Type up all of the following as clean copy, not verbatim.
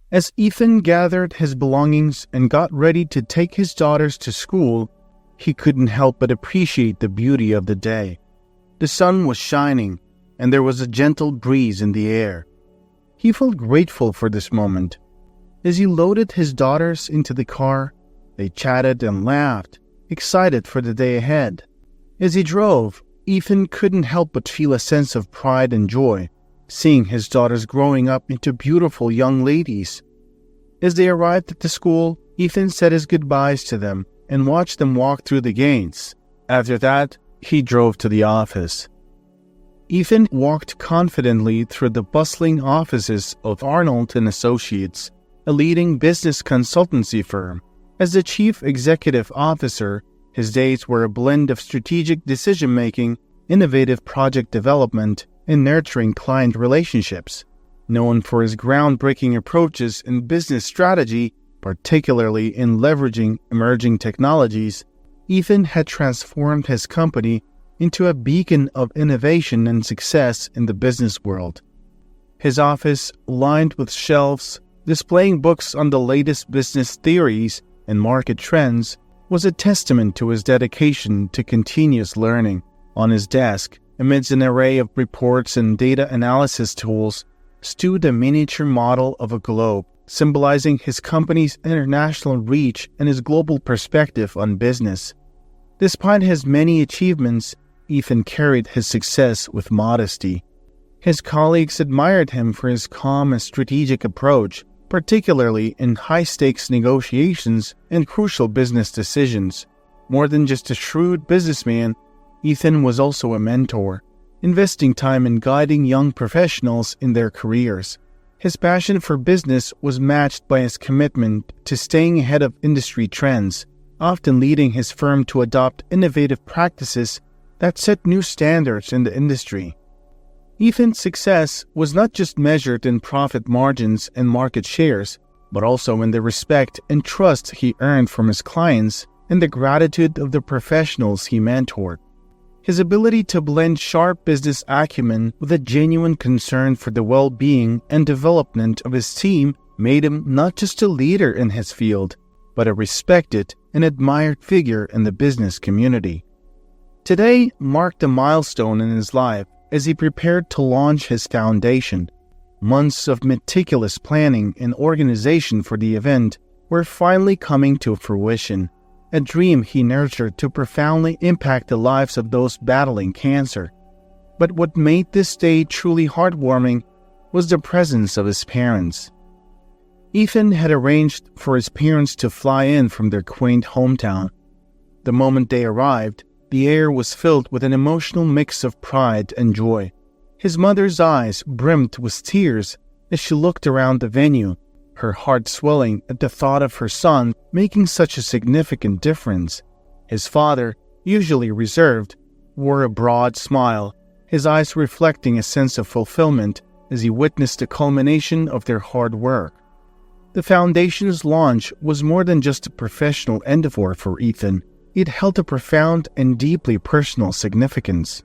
As Ethan gathered his belongings and got ready to take his daughters to school, he couldn't help but appreciate the beauty of the day. The sun was shining, and there was a gentle breeze in the air. He felt grateful for this moment. As he loaded his daughters into the car, they chatted and laughed, excited for the day ahead. As he drove, Ethan couldn't help but feel a sense of pride and joy, seeing his daughters growing up into beautiful young ladies. As they arrived at the school, Ethan said his goodbyes to them and watched them walk through the gates. After that, he drove to the office. Ethan walked confidently through the bustling offices of Arnold & Associates, a leading business consultancy firm. As the chief executive officer, his days were a blend of strategic decision-making, innovative project development, and nurturing client relationships. Known for his groundbreaking approaches in business strategy, particularly in leveraging emerging technologies, Ethan had transformed his company into a beacon of innovation and success in the business world. His office, lined with shelves displaying books on the latest business theories and market trends, was a testament to his dedication to continuous learning. On his desk, amidst an array of reports and data analysis tools, stood a miniature model of a globe, symbolizing his company's international reach and his global perspective on business. Despite his many achievements, Ethan carried his success with modesty. His colleagues admired him for his calm and strategic approach, particularly in high-stakes negotiations and crucial business decisions. More than just a shrewd businessman, Ethan was also a mentor, investing time in guiding young professionals in their careers. His passion for business was matched by his commitment to staying ahead of industry trends, often leading his firm to adopt innovative practices that set new standards in the industry. Ethan's success was not just measured in profit margins and market shares, but also in the respect and trust he earned from his clients and the gratitude of the professionals he mentored. His ability to blend sharp business acumen with a genuine concern for the well-being and development of his team made him not just a leader in his field, but a respected and admired figure in the business community. Today marked a milestone in his life as he prepared to launch his foundation. Months of meticulous planning and organization for the event were finally coming to fruition, a dream he nurtured to profoundly impact the lives of those battling cancer. But what made this day truly heartwarming was the presence of his parents. Ethan had arranged for his parents to fly in from their quaint hometown. The moment they arrived, the air was filled with an emotional mix of pride and joy. His mother's eyes brimmed with tears as she looked around the venue, her heart swelling at the thought of her son making such a significant difference. His father, usually reserved, wore a broad smile, his eyes reflecting a sense of fulfillment as he witnessed the culmination of their hard work. The foundation's launch was more than just a professional endeavor for Ethan. It held a profound and deeply personal significance.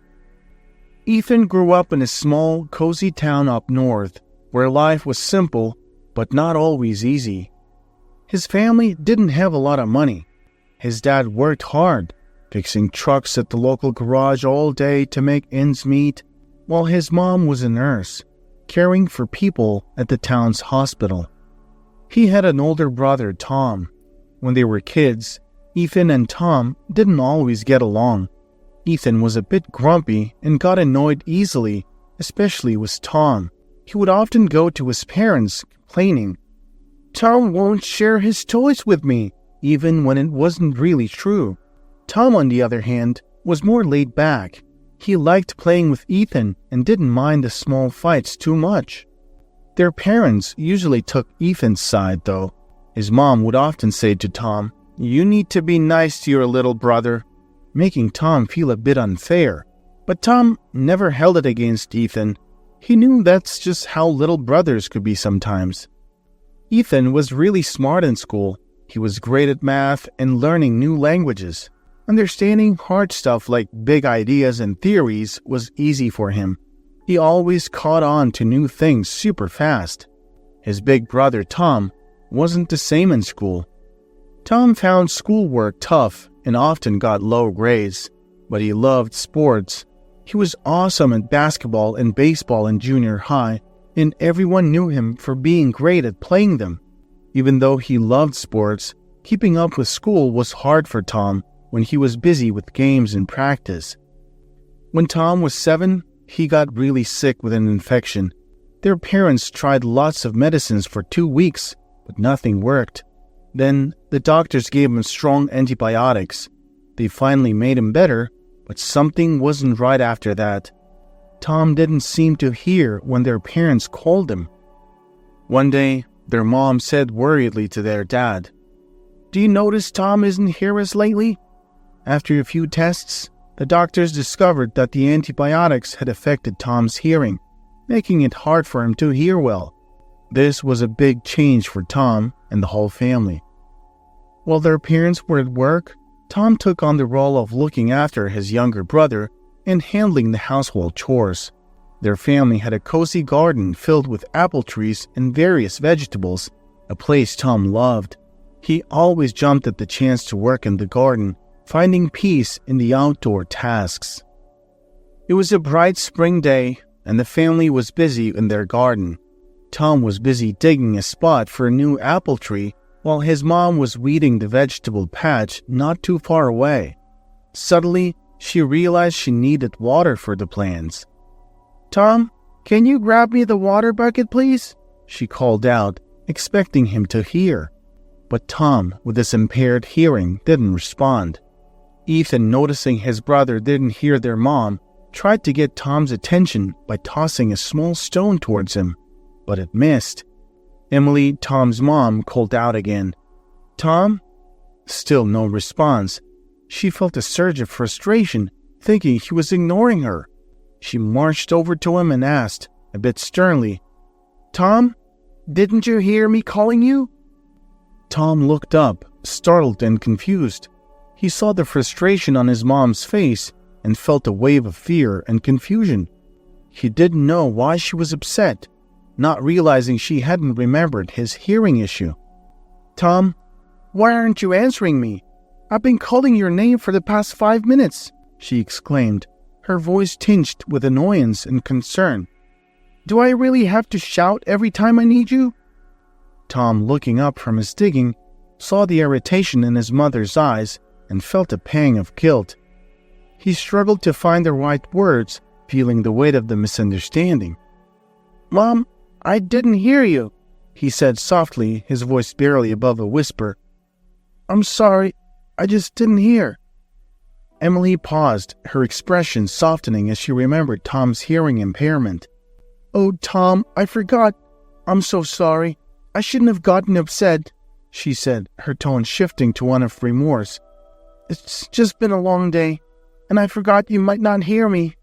Ethan grew up in a small, cozy town up north, where life was simple, but not always easy. His family didn't have a lot of money. His dad worked hard, fixing trucks at the local garage all day to make ends meet, while his mom was a nurse, caring for people at the town's hospital. He had an older brother, Tom. When they were kids, Ethan and Tom didn't always get along. Ethan was a bit grumpy and got annoyed easily, especially with Tom. He would often go to his parents complaining, "Tom won't share his toys with me," even when it wasn't really true. Tom, on the other hand, was more laid back. He liked playing with Ethan and didn't mind the small fights too much. Their parents usually took Ethan's side, though. His mom would often say to Tom, "You need to be nice to your little brother," making Tom feel a bit unfair. But Tom never held it against Ethan. He knew that's just how little brothers could be sometimes. Ethan was really smart in school. He was great at math and learning new languages. Understanding hard stuff like big ideas and theories was easy for him. He always caught on to new things super fast. His big brother Tom wasn't the same in school. Tom found schoolwork tough and often got low grades, but he loved sports. He was awesome at basketball and baseball in junior high, and everyone knew him for being great at playing them. Even though he loved sports, keeping up with school was hard for Tom when he was busy with games and practice. When Tom was 7, he got really sick with an infection. Their parents tried lots of medicines for 2 weeks, but nothing worked. Then the doctors gave him strong antibiotics. They finally made him better, but something wasn't right after that. Tom didn't seem to hear when their parents called him. One day, their mom said worriedly to their dad, "Do you notice Tom isn't here as lately?" After a few tests, the doctors discovered that the antibiotics had affected Tom's hearing, making it hard for him to hear well. This was a big change for Tom and the whole family. While their parents were at work, Tom took on the role of looking after his younger brother and handling the household chores. Their family had a cozy garden filled with apple trees and various vegetables, a place Tom loved. He always jumped at the chance to work in the garden, finding peace in the outdoor tasks. It was a bright spring day, and the family was busy in their garden. Tom was busy digging a spot for a new apple tree, while his mom was weeding the vegetable patch not too far away. Suddenly, she realized she needed water for the plants. "Tom, can you grab me the water bucket, please?" she called out, expecting him to hear. But Tom, with his impaired hearing, didn't respond. Ethan, noticing his brother didn't hear their mom, tried to get Tom's attention by tossing a small stone towards him, but it missed. Emily, Tom's mom, called out again, "Tom?" Still no response. She felt a surge of frustration, thinking he was ignoring her. She marched over to him and asked, a bit sternly, "Tom, didn't you hear me calling you?" Tom looked up, startled and confused. He saw the frustration on his mom's face and felt a wave of fear and confusion. He didn't know why she was upset, not realizing she hadn't remembered his hearing issue. "Tom, why aren't you answering me? I've been calling your name for the past 5 minutes," she exclaimed, her voice tinged with annoyance and concern. "Do I really have to shout every time I need you?" Tom, looking up from his digging, saw the irritation in his mother's eyes and felt a pang of guilt. He struggled to find the right words, feeling the weight of the misunderstanding. "Mom, I didn't hear you," he said softly, his voice barely above a whisper. "I'm sorry, I just didn't hear." Emily paused, her expression softening as she remembered Tom's hearing impairment. "Oh, Tom, I forgot. I'm so sorry. I shouldn't have gotten upset," she said, her tone shifting to one of remorse. "It's just been a long day, and I forgot you might not hear me."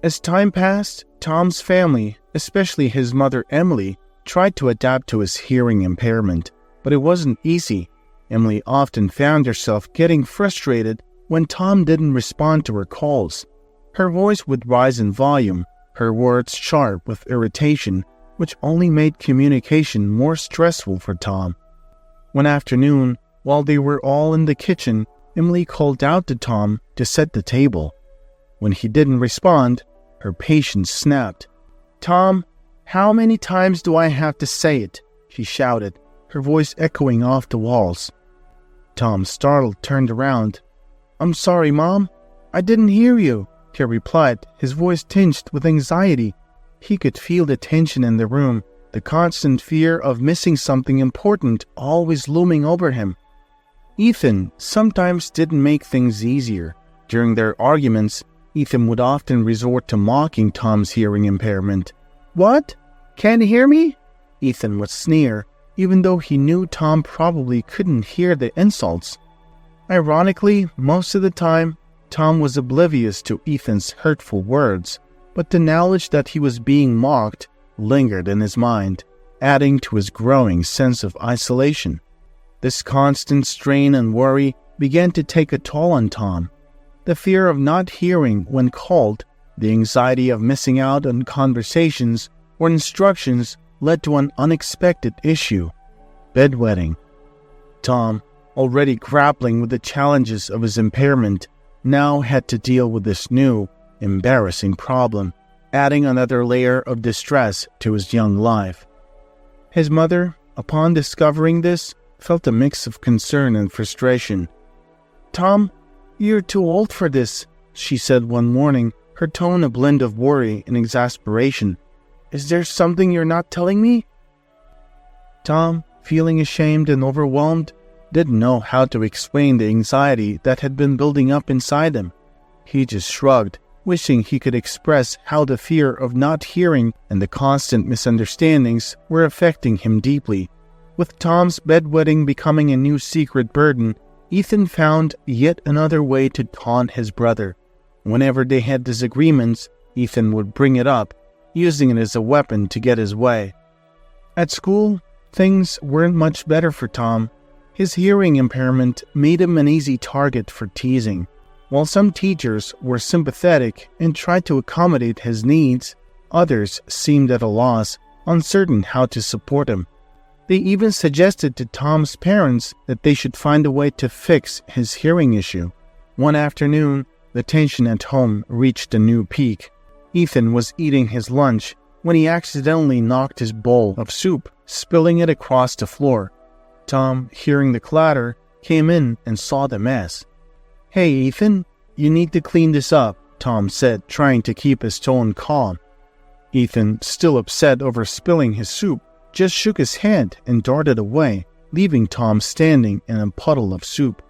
As time passed, Tom's family, especially his mother Emily, tried to adapt to his hearing impairment, but it wasn't easy. Emily often found herself getting frustrated when Tom didn't respond to her calls. Her voice would rise in volume, her words sharp with irritation, which only made communication more stressful for Tom. One afternoon, while they were all in the kitchen, Emily called out to Tom to set the table. When he didn't respond, her patience snapped. "Tom, how many times do I have to say it?" she shouted, her voice echoing off the walls. Tom, startled, turned around. "I'm sorry, Mom. I didn't hear you," he replied, his voice tinged with anxiety. He could feel the tension in the room, the constant fear of missing something important always looming over him. Ethan sometimes didn't make things easier. During their arguments, Ethan would often resort to mocking Tom's hearing impairment. "What? Can't hear me?" Ethan would sneer, even though he knew Tom probably couldn't hear the insults. Ironically, most of the time, Tom was oblivious to Ethan's hurtful words, but the knowledge that he was being mocked lingered in his mind, adding to his growing sense of isolation. This constant strain and worry began to take a toll on Tom. The fear of not hearing when called, the anxiety of missing out on conversations or instructions led to an unexpected issue: bedwetting. Tom, already grappling with the challenges of his impairment, now had to deal with this new, embarrassing problem, adding another layer of distress to his young life. His mother, upon discovering this, felt a mix of concern and frustration. "Tom, you're too old for this," she said one morning, her tone a blend of worry and exasperation. "Is there something you're not telling me?" Tom, feeling ashamed and overwhelmed, didn't know how to explain the anxiety that had been building up inside him. He just shrugged, wishing he could express how the fear of not hearing and the constant misunderstandings were affecting him deeply. With Tom's bedwetting becoming a new secret burden, Ethan found yet another way to taunt his brother. Whenever they had disagreements, Ethan would bring it up, using it as a weapon to get his way. At school, things weren't much better for Tom. His hearing impairment made him an easy target for teasing. While some teachers were sympathetic and tried to accommodate his needs, others seemed at a loss, uncertain how to support him. They even suggested to Tom's parents that they should find a way to fix his hearing issue. One afternoon, the tension at home reached a new peak. Ethan was eating his lunch when he accidentally knocked his bowl of soup, spilling it across the floor. Tom, hearing the clatter, came in and saw the mess. "Hey, Ethan, you need to clean this up," Tom said, trying to keep his tone calm. Ethan, still upset over spilling his soup, just shook his head and darted away, leaving Tom standing in a puddle of soup.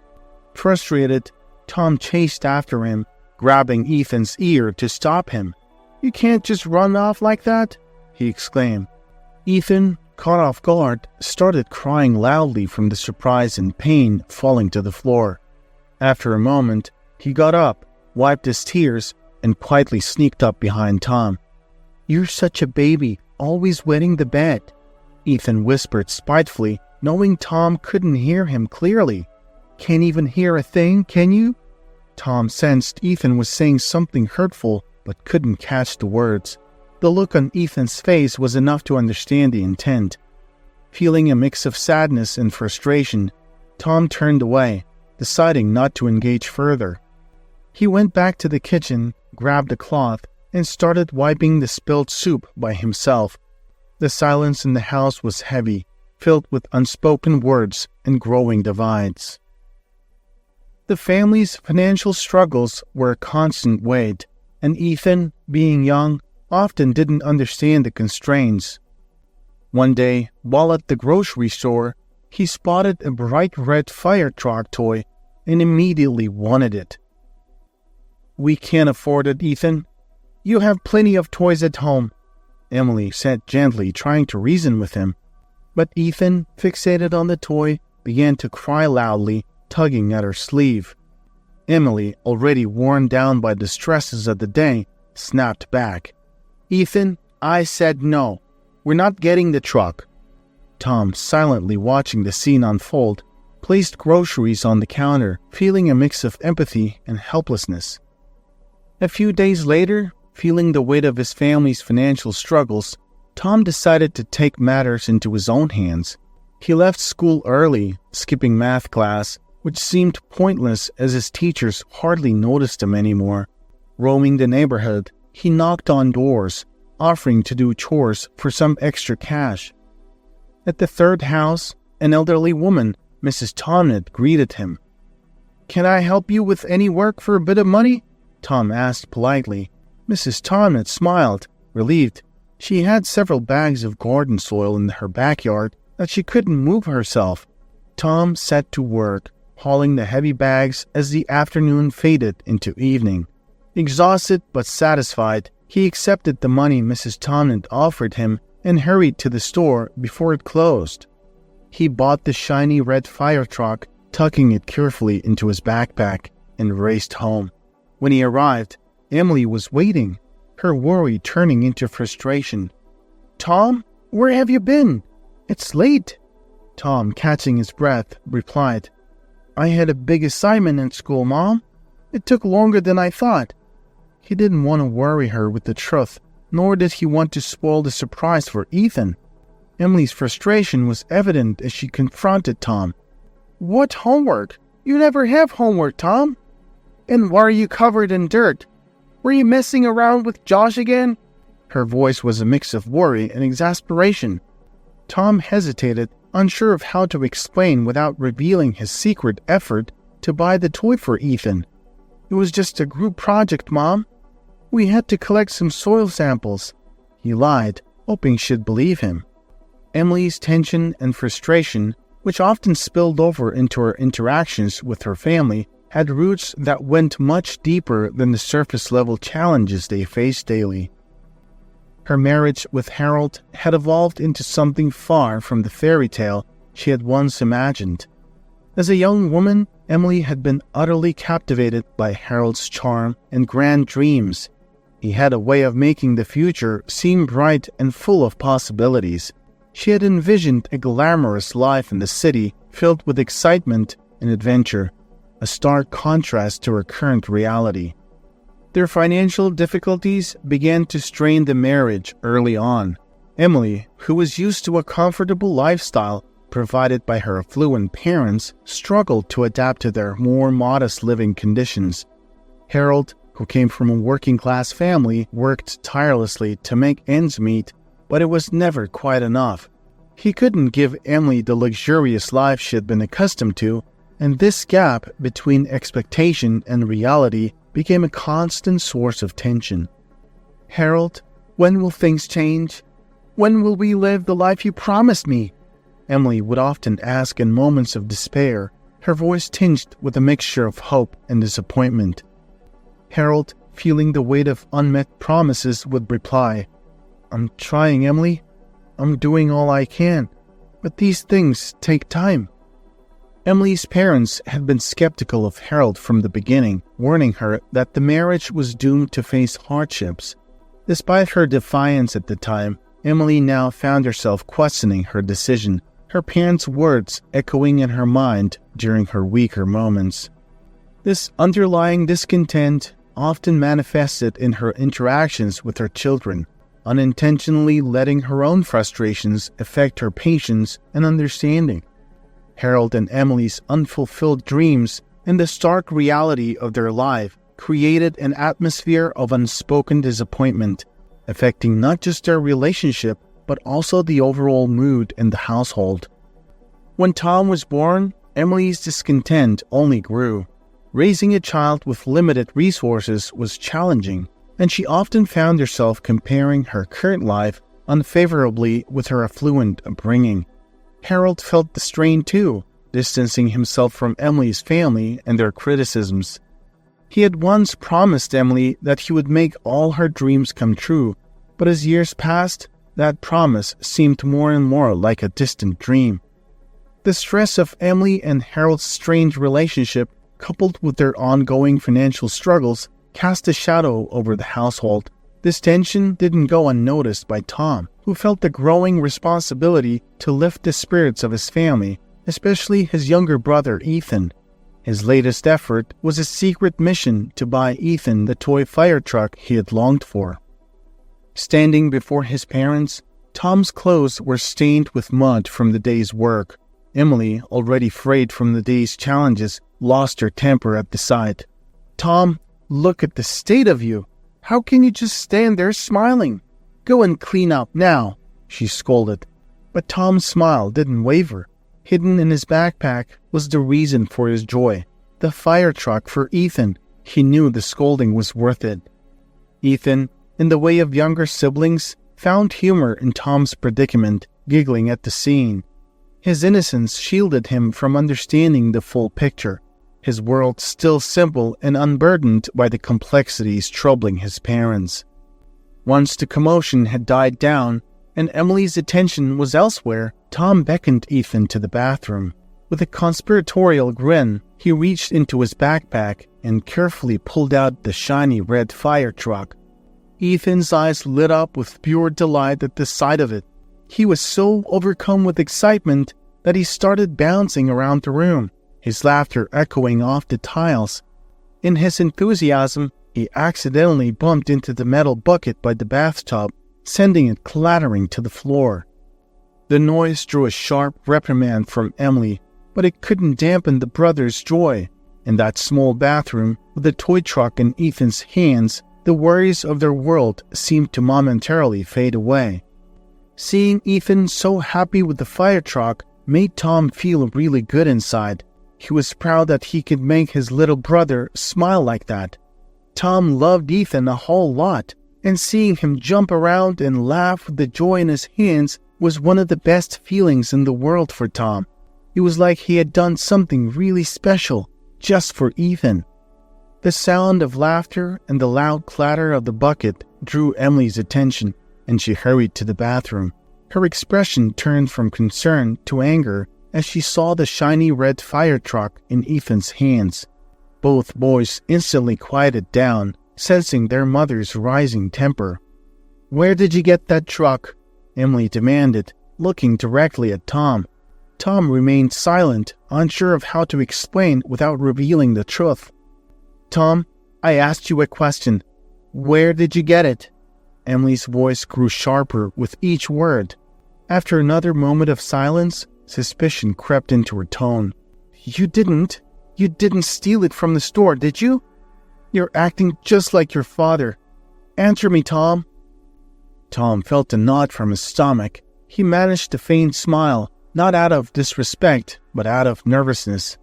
Frustrated, Tom chased after him, grabbing Ethan's ear to stop him. "You can't just run off like that," he exclaimed. Ethan, caught off guard, started crying loudly from the surprise and pain, falling to the floor. After a moment, he got up, wiped his tears, and quietly sneaked up behind Tom. "You're such a baby, always wetting the bed," Ethan whispered spitefully, knowing Tom couldn't hear him clearly. "Can't even hear a thing, can you?" Tom sensed Ethan was saying something hurtful, but couldn't catch the words. The look on Ethan's face was enough to understand the intent. Feeling a mix of sadness and frustration, Tom turned away, deciding not to engage further. He went back to the kitchen, grabbed a cloth, and started wiping the spilled soup by himself. The silence in the house was heavy, filled with unspoken words and growing divides. The family's financial struggles were a constant weight, and Ethan, being young, often didn't understand the constraints. One day, while at the grocery store, he spotted a bright red fire truck toy and immediately wanted it. "We can't afford it, Ethan. You have plenty of toys at home," Emily said gently, trying to reason with him. But Ethan, fixated on the toy, began to cry loudly, tugging at her sleeve. Emily, already worn down by the stresses of the day, snapped back. "Ethan, I said no. We're not getting the truck." Tom, silently watching the scene unfold, placed groceries on the counter, feeling a mix of empathy and helplessness. A few days later, feeling the weight of his family's financial struggles, Tom decided to take matters into his own hands. He left school early, skipping math class, which seemed pointless as his teachers hardly noticed him anymore. Roaming the neighborhood, he knocked on doors, offering to do chores for some extra cash. At the third house, an elderly woman, Mrs. Tomnett, greeted him. "Can I help you with any work for a bit of money?" Tom asked politely. Mrs. Tomnett smiled, relieved. She had several bags of garden soil in her backyard that she couldn't move herself. Tom set to work, hauling the heavy bags as the afternoon faded into evening. Exhausted but satisfied, he accepted the money Mrs. Tomnett offered him and hurried to the store before it closed. He bought the shiny red fire truck, tucking it carefully into his backpack, and raced home. When he arrived, Emily was waiting, her worry turning into frustration. "Tom, where have you been? It's late." Tom, catching his breath, replied, "I had a big assignment in school, Mom. It took longer than I thought." He didn't want to worry her with the truth, nor did he want to spoil the surprise for Ethan. Emily's frustration was evident as she confronted Tom. "What homework? You never have homework, Tom. And why are you covered in dirt? Were you messing around with Josh again?" Her voice was a mix of worry and exasperation. Tom hesitated, unsure of how to explain without revealing his secret effort to buy the toy for Ethan. "It was just a group project, Mom. We had to collect some soil samples," he lied, hoping she'd believe him. Emily's tension and frustration, which often spilled over into her interactions with her family, had roots that went much deeper than the surface-level challenges they faced daily. Her marriage with Harold had evolved into something far from the fairy tale she had once imagined. As a young woman, Emily had been utterly captivated by Harold's charm and grand dreams. He had a way of making the future seem bright and full of possibilities. She had envisioned a glamorous life in the city filled with excitement and adventure, a stark contrast to her current reality. Their financial difficulties began to strain the marriage early on. Emily, who was used to a comfortable lifestyle provided by her affluent parents, struggled to adapt to their more modest living conditions. Harold, who came from a working-class family, worked tirelessly to make ends meet, but it was never quite enough. He couldn't give Emily the luxurious life she had been accustomed to, and this gap between expectation and reality became a constant source of tension. "Harold, when will things change? When will we live the life you promised me?" Emily would often ask in moments of despair, her voice tinged with a mixture of hope and disappointment. Harold, feeling the weight of unmet promises, would reply, "I'm trying, Emily. I'm doing all I can, but these things take time." Emily's parents had been skeptical of Harold from the beginning, warning her that the marriage was doomed to face hardships. Despite her defiance at the time, Emily now found herself questioning her decision, her parents' words echoing in her mind during her weaker moments. This underlying discontent often manifested in her interactions with her children, unintentionally letting her own frustrations affect her patience and understanding. Harold and Emily's unfulfilled dreams and the stark reality of their life created an atmosphere of unspoken disappointment, affecting not just their relationship, but also the overall mood in the household. When Tom was born, Emily's discontent only grew. Raising a child with limited resources was challenging, and she often found herself comparing her current life unfavorably with her affluent upbringing. Harold felt the strain too, distancing himself from Emily's family and their criticisms. He had once promised Emily that he would make all her dreams come true, but as years passed, that promise seemed more and more like a distant dream. The stress of Emily and Harold's strained relationship, coupled with their ongoing financial struggles, cast a shadow over the household. This tension didn't go unnoticed by Tom, who felt the growing responsibility to lift the spirits of his family, especially his younger brother Ethan. His latest effort was a secret mission to buy Ethan the toy fire truck he had longed for. Standing before his parents, Tom's clothes were stained with mud from the day's work. Emily, already frayed from the day's challenges, lost her temper at the sight. "Tom, look at the state of you. How can you just stand there smiling? Go and clean up now," she scolded. But Tom's smile didn't waver. Hidden in his backpack was the reason for his joy. The fire truck for Ethan. He knew the scolding was worth it. Ethan, in the way of younger siblings, found humor in Tom's predicament, giggling at the scene. His innocence shielded him from understanding the full picture, his world still simple and unburdened by the complexities troubling his parents. Once the commotion had died down and Emily's attention was elsewhere, Tom beckoned Ethan to the bathroom. With a conspiratorial grin, he reached into his backpack and carefully pulled out the shiny red fire truck. Ethan's eyes lit up with pure delight at the sight of it. He was so overcome with excitement that he started bouncing around the room, his laughter echoing off the tiles. In his enthusiasm, he accidentally bumped into the metal bucket by the bathtub, sending it clattering to the floor. The noise drew a sharp reprimand from Emily, but it couldn't dampen the brothers' joy. In that small bathroom, with the toy truck in Ethan's hands, the worries of their world seemed to momentarily fade away. Seeing Ethan so happy with the fire truck made Tom feel really good inside. He was proud that he could make his little brother smile like that. Tom loved Ethan a whole lot, and seeing him jump around and laugh with the joy in his hands was one of the best feelings in the world for Tom. It was like he had done something really special just for Ethan. The sound of laughter and the loud clatter of the bucket drew Emily's attention, and she hurried to the bathroom. Her expression turned from concern to anger as she saw the shiny red fire truck in Ethan's hands. Both boys instantly quieted down, sensing their mother's rising temper. "Where did you get that truck?" Emily demanded, looking directly at Tom. Tom remained silent, unsure of how to explain without revealing the truth. "Tom, I asked you a question. Where did you get it?" Emily's voice grew sharper with each word. After another moment of silence, suspicion crept into her tone. You didn't steal it from the store, did you? You're acting just like your father. Answer me, Tom." Tom felt a knot from his stomach. He managed a faint smile, not out of disrespect, but out of nervousness.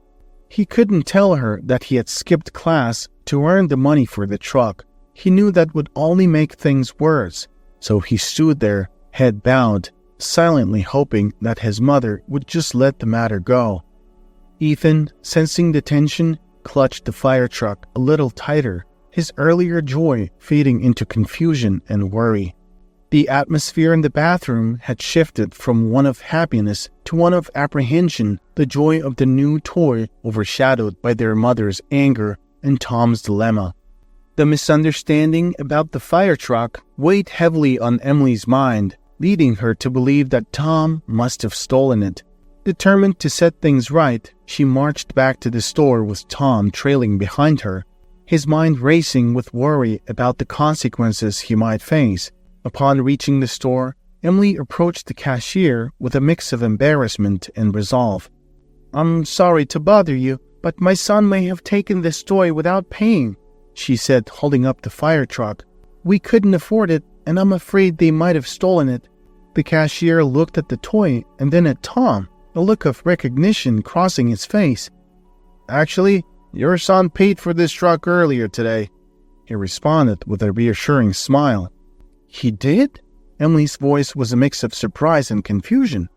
He couldn't tell her that he had skipped class to earn the money for the truck. He knew that would only make things worse, so he stood there, head bowed, silently hoping that his mother would just let the matter go. Ethan, sensing the tension, clutched the fire truck a little tighter, his earlier joy fading into confusion and worry. The atmosphere in the bathroom had shifted from one of happiness to one of apprehension, the joy of the new toy overshadowed by their mother's anger and Tom's dilemma. The misunderstanding about the fire truck weighed heavily on Emily's mind, leading her to believe that Tom must have stolen it. Determined to set things right, she marched back to the store with Tom trailing behind her, his mind racing with worry about the consequences he might face. Upon reaching the store, Emily approached the cashier with a mix of embarrassment and resolve. "I'm sorry to bother you, but my son may have taken this toy without paying," she said, holding up the fire truck. "We couldn't afford it, and I'm afraid they might have stolen it." The cashier looked at the toy and then at Tom, a look of recognition crossing his face. "Actually, your son paid for this truck earlier today," he responded with a reassuring smile. "He did?" Emily's voice was a mix of surprise and confusion.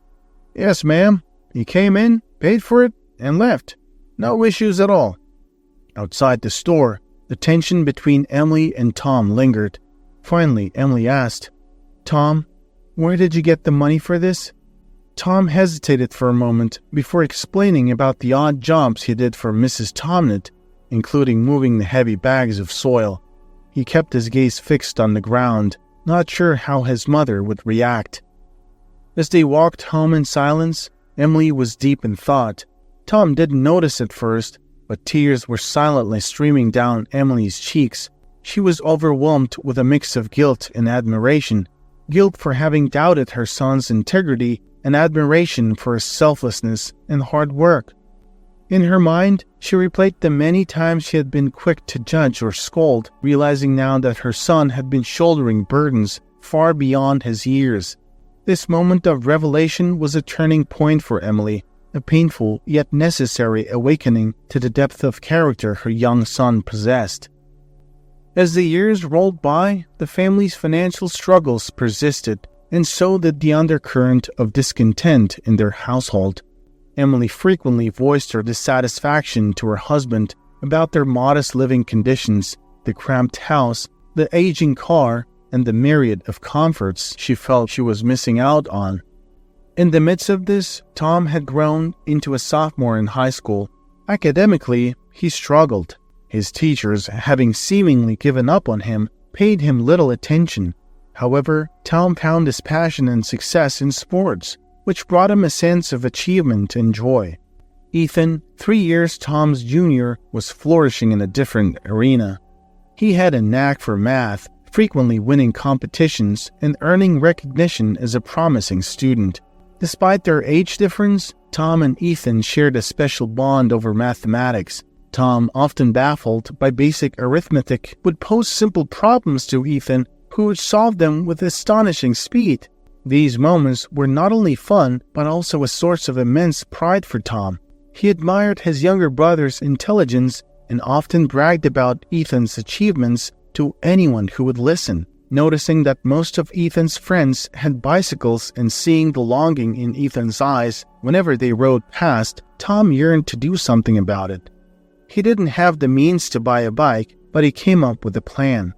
"Yes, ma'am. He came in, paid for it, and left. No issues at all." Outside the store, the tension between Emily and Tom lingered. Finally, Emily asked, "Tom, where did you get the money for this?" Tom hesitated for a moment before explaining about the odd jobs he did for Mrs. Tomnett, including moving the heavy bags of soil. He kept his gaze fixed on the ground, not sure how his mother would react. As they walked home in silence, Emily was deep in thought. Tom didn't notice at first, but tears were silently streaming down Emily's cheeks. She was overwhelmed with a mix of guilt and admiration. Guilt for having doubted her son's integrity and admiration for his selflessness and hard work. In her mind, she replayed the many times she had been quick to judge or scold, realizing now that her son had been shouldering burdens far beyond his years. This moment of revelation was a turning point for Emily, a painful yet necessary awakening to the depth of character her young son possessed. As the years rolled by, the family's financial struggles persisted, and so did the undercurrent of discontent in their household. Emily frequently voiced her dissatisfaction to her husband about their modest living conditions, the cramped house, the aging car, and the myriad of comforts she felt she was missing out on. In the midst of this, Tom had grown into a sophomore in high school. Academically, he struggled. His teachers, having seemingly given up on him, paid him little attention. However, Tom found his passion and success in sports, which brought him a sense of achievement and joy. Ethan, 3 years Tom's junior, was flourishing in a different arena. He had a knack for math, frequently winning competitions and earning recognition as a promising student. Despite their age difference, Tom and Ethan shared a special bond over mathematics. Tom, often baffled by basic arithmetic, would pose simple problems to Ethan, who would solve them with astonishing speed. These moments were not only fun, but also a source of immense pride for Tom. He admired his younger brother's intelligence and often bragged about Ethan's achievements to anyone who would listen. Noticing that most of Ethan's friends had bicycles and seeing the longing in Ethan's eyes whenever they rode past, Tom yearned to do something about it. He didn't have the means to buy a bike, but he came up with a plan.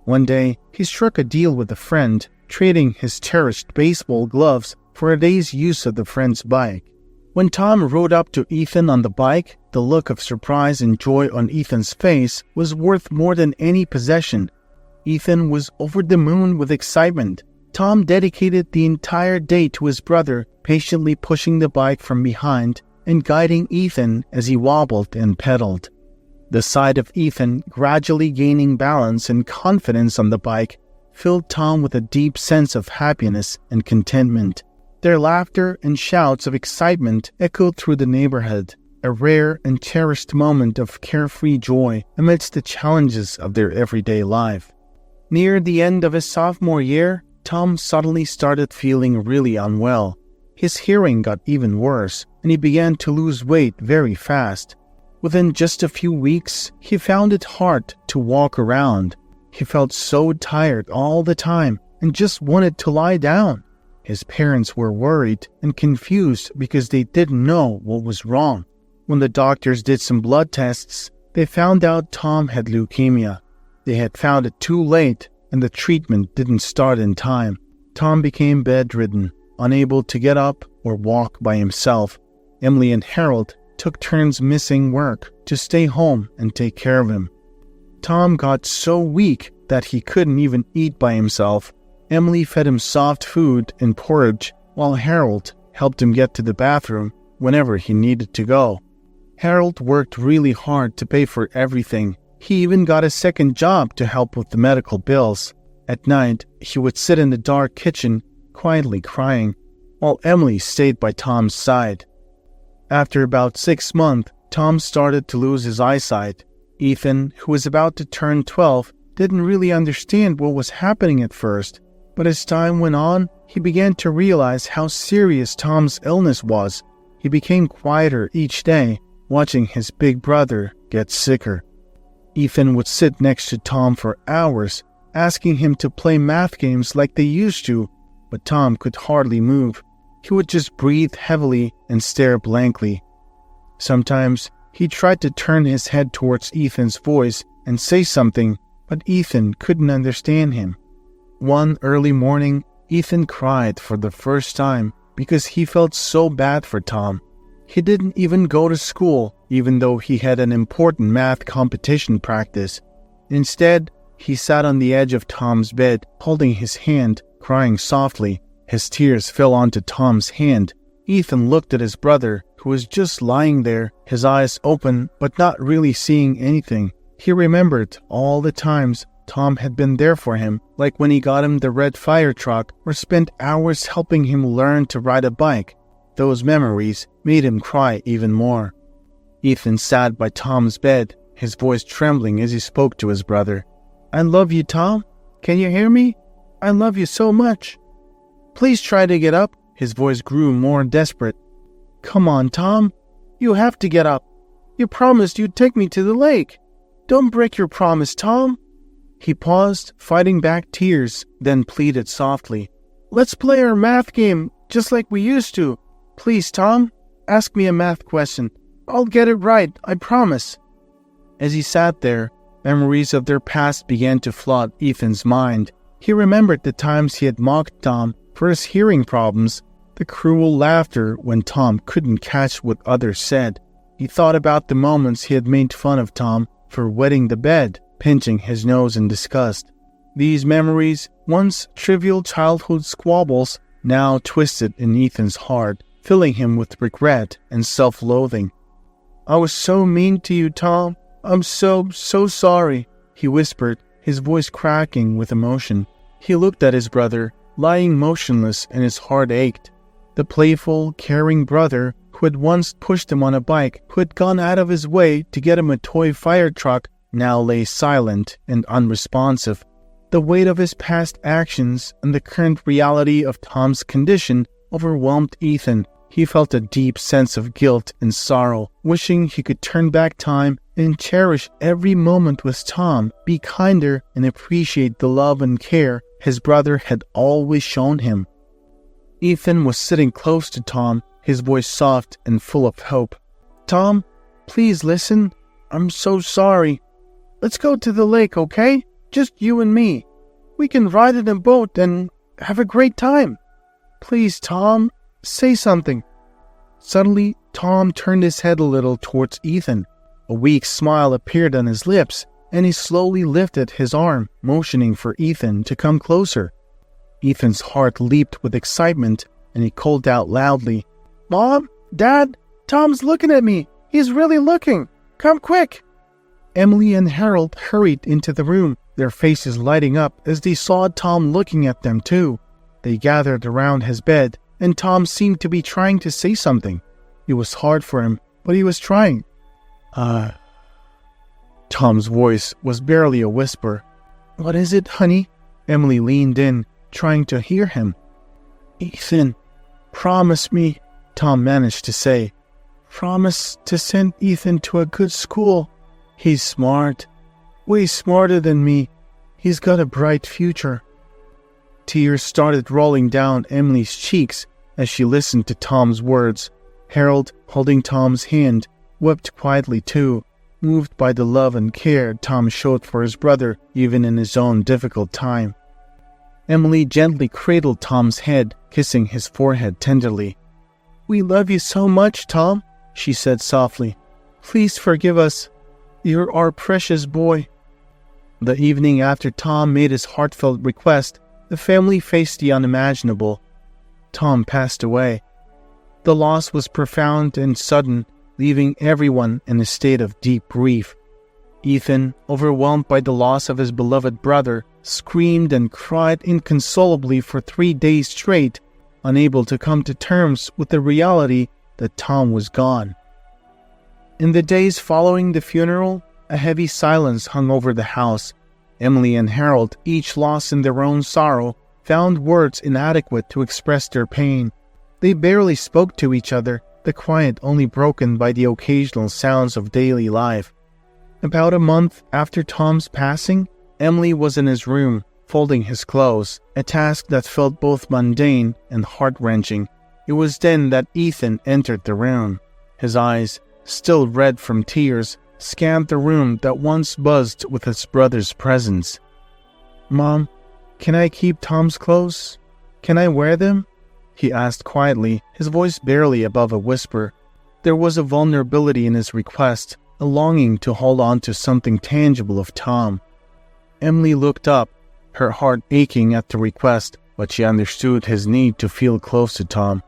One day, he struck a deal with a friend, trading his cherished baseball gloves for a day's use of the friend's bike. When Tom rode up to Ethan on the bike, the look of surprise and joy on Ethan's face was worth more than any possession. Ethan was over the moon with excitement. Tom dedicated the entire day to his brother, patiently pushing the bike from behind and guiding Ethan as he wobbled and pedaled. The sight of Ethan gradually gaining balance and confidence on the bike filled Tom with a deep sense of happiness and contentment. Their laughter and shouts of excitement echoed through the neighborhood, a rare and cherished moment of carefree joy amidst the challenges of their everyday life. Near the end of his sophomore year, Tom suddenly started feeling really unwell. His hearing got even worse, and he began to lose weight very fast. Within just a few weeks, he found it hard to walk around. He felt so tired all the time and just wanted to lie down. His parents were worried and confused because they didn't know what was wrong. When the doctors did some blood tests, they found out Tom had leukemia. They had found it too late, and the treatment didn't start in time. Tom became bedridden, unable to get up or walk by himself. Emily and Harold took turns missing work to stay home and take care of him. Tom got so weak that he couldn't even eat by himself. Emily fed him soft food and porridge, while Harold helped him get to the bathroom whenever he needed to go. Harold worked really hard to pay for everything. He even got a second job to help with the medical bills. At night, he would sit in the dark kitchen, quietly crying, while Emily stayed by Tom's side. After about 6 months, Tom started to lose his eyesight. Ethan, who was about to turn 12, didn't really understand what was happening at first, but as time went on, he began to realize how serious Tom's illness was. He became quieter each day, watching his big brother get sicker. Ethan would sit next to Tom for hours, asking him to play math games like they used to, but Tom could hardly move. He would just breathe heavily and stare blankly. Sometimes, he tried to turn his head towards Ethan's voice and say something, but Ethan couldn't understand him. One early morning, Ethan cried for the first time because he felt so bad for Tom. He didn't even go to school, even though he had an important math competition practice. Instead, he sat on the edge of Tom's bed, holding his hand, crying softly. His tears fell onto Tom's hand. Ethan looked at his brother, who was just lying there, his eyes open but not really seeing anything. He remembered all the times Tom had been there for him, like when he got him the red fire truck or spent hours helping him learn to ride a bike. Those memories made him cry even more. Ethan sat by Tom's bed, his voice trembling as he spoke to his brother. "I love you, Tom. Can you hear me? I love you so much. Please try to get up." His voice grew more desperate. "Come on, Tom. You have to get up. You promised you'd take me to the lake. Don't break your promise, Tom." He paused, fighting back tears, then pleaded softly. "Let's play our math game, just like we used to. Please, Tom, ask me a math question. I'll get it right, I promise." As he sat there, memories of their past began to flood Ethan's mind. He remembered the times he had mocked Tom for his hearing problems, the cruel laughter when Tom couldn't catch what others said. He thought about the moments he had made fun of Tom for wetting the bed, pinching his nose in disgust. These memories, once trivial childhood squabbles, now twisted in Ethan's heart, filling him with regret and self-loathing. "I was so mean to you, Tom. I'm so sorry," he whispered, his voice cracking with emotion. He looked at his brother, lying motionless, and his heart ached. The playful, caring brother who had once pushed him on a bike, who had gone out of his way to get him a toy fire truck, now lay silent and unresponsive. The weight of his past actions and the current reality of Tom's condition overwhelmed Ethan. He felt a deep sense of guilt and sorrow, wishing he could turn back time and cherish every moment with Tom, be kinder and appreciate the love and care his brother had always shown him. Ethan was sitting close to Tom, his voice soft and full of hope. "Tom, please listen. I'm so sorry. Let's go to the lake, okay? Just you and me. We can ride in a boat and have a great time. Please, Tom, say something." Suddenly, Tom turned his head a little towards Ethan. A weak smile appeared on his lips, and he slowly lifted his arm, motioning for Ethan to come closer. Ethan's heart leaped with excitement, and he called out loudly, "Mom, Dad, Tom's looking at me. He's really looking. Come quick." Emily and Harold hurried into the room, their faces lighting up as they saw Tom looking at them too. They gathered around his bed, and Tom seemed to be trying to say something. It was hard for him, but he was trying. Tom's voice was barely a whisper. "What is it, honey?" Emily leaned in, trying to hear him. "Ethan, promise me," Tom managed to say. "Promise to send Ethan to a good school. He's smart, way smarter than me. He's got a bright future." Tears started rolling down Emily's cheeks as she listened to Tom's words. Harold, holding Tom's hand, wept quietly too, moved by the love and care Tom showed for his brother even in his own difficult time. Emily gently cradled Tom's head, kissing his forehead tenderly. "We love you so much, Tom," she said softly. "Please forgive us. You're our precious boy." The evening after Tom made his heartfelt request, the family faced the unimaginable. Tom passed away. The loss was profound and sudden, leaving everyone in a state of deep grief. Ethan, overwhelmed by the loss of his beloved brother, screamed and cried inconsolably for 3 days straight, unable to come to terms with the reality that Tom was gone. In the days following the funeral, a heavy silence hung over the house. Emily and Harold, each lost in their own sorrow, found words inadequate to express their pain. They barely spoke to each other, the quiet only broken by the occasional sounds of daily life. About a month after Tom's passing, Emily was in his room, folding his clothes, a task that felt both mundane and heart-wrenching. It was then that Ethan entered the room. His eyes, still red from tears, scanned the room that once buzzed with his brother's presence. "Mom, can I keep Tom's clothes? Can I wear them?" he asked quietly, his voice barely above a whisper. There was a vulnerability in his request, a longing to hold on to something tangible of Tom. Emily looked up, her heart aching at the request, but she understood his need to feel close to Tom.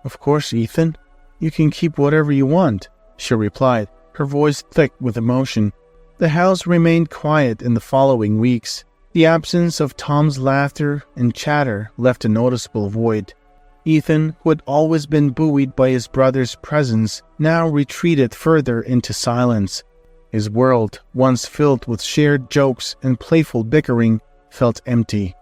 "Of course, Ethan. You can keep whatever you want," she replied, her voice thick with emotion. The house remained quiet in the following weeks. The absence of Tom's laughter and chatter left a noticeable void. Ethan, who had always been buoyed by his brother's presence, now retreated further into silence. His world, once filled with shared jokes and playful bickering, felt empty.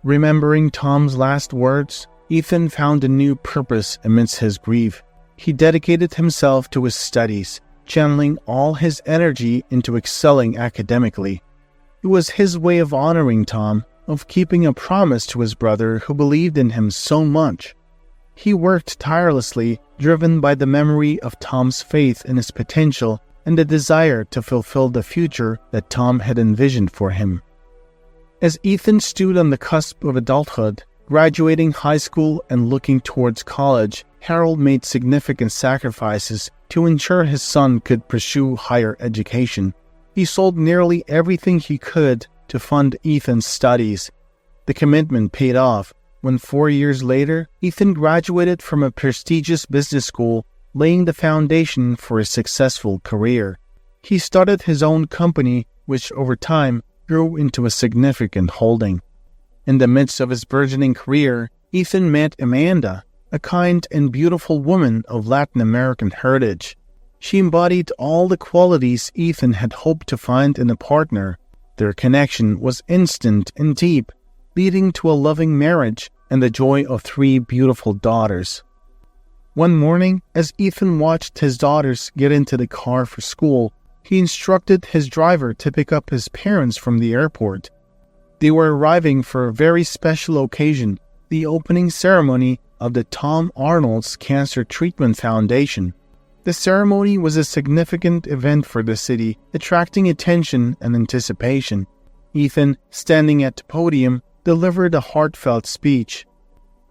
Remembering Tom's last words, Ethan found a new purpose amidst his grief. He dedicated himself to his studies, channeling all his energy into excelling academically. It was his way of honoring Tom, of keeping a promise to his brother who believed in him so much. He worked tirelessly, driven by the memory of Tom's faith in his potential and the desire to fulfill the future that Tom had envisioned for him. As Ethan stood on the cusp of adulthood, graduating high school and looking towards college, Harold made significant sacrifices to ensure his son could pursue higher education. He sold nearly everything he could to fund Ethan's studies. The commitment paid off when 4 years later, Ethan graduated from a prestigious business school, laying the foundation for a successful career. He started his own company, which over time grew into a significant holding. In the midst of his burgeoning career, Ethan met Amanda, a kind and beautiful woman of Latin American heritage. She embodied all the qualities Ethan had hoped to find in a partner. Their connection was instant and deep, leading to a loving marriage and the joy of 3 beautiful daughters. One morning, as Ethan watched his daughters get into the car for school, he instructed his driver to pick up his parents from the airport. They were arriving for a very special occasion, the opening ceremony of the Tom Arnold's Cancer Treatment Foundation. The ceremony was a significant event for the city, attracting attention and anticipation. Ethan, standing at the podium, delivered a heartfelt speech.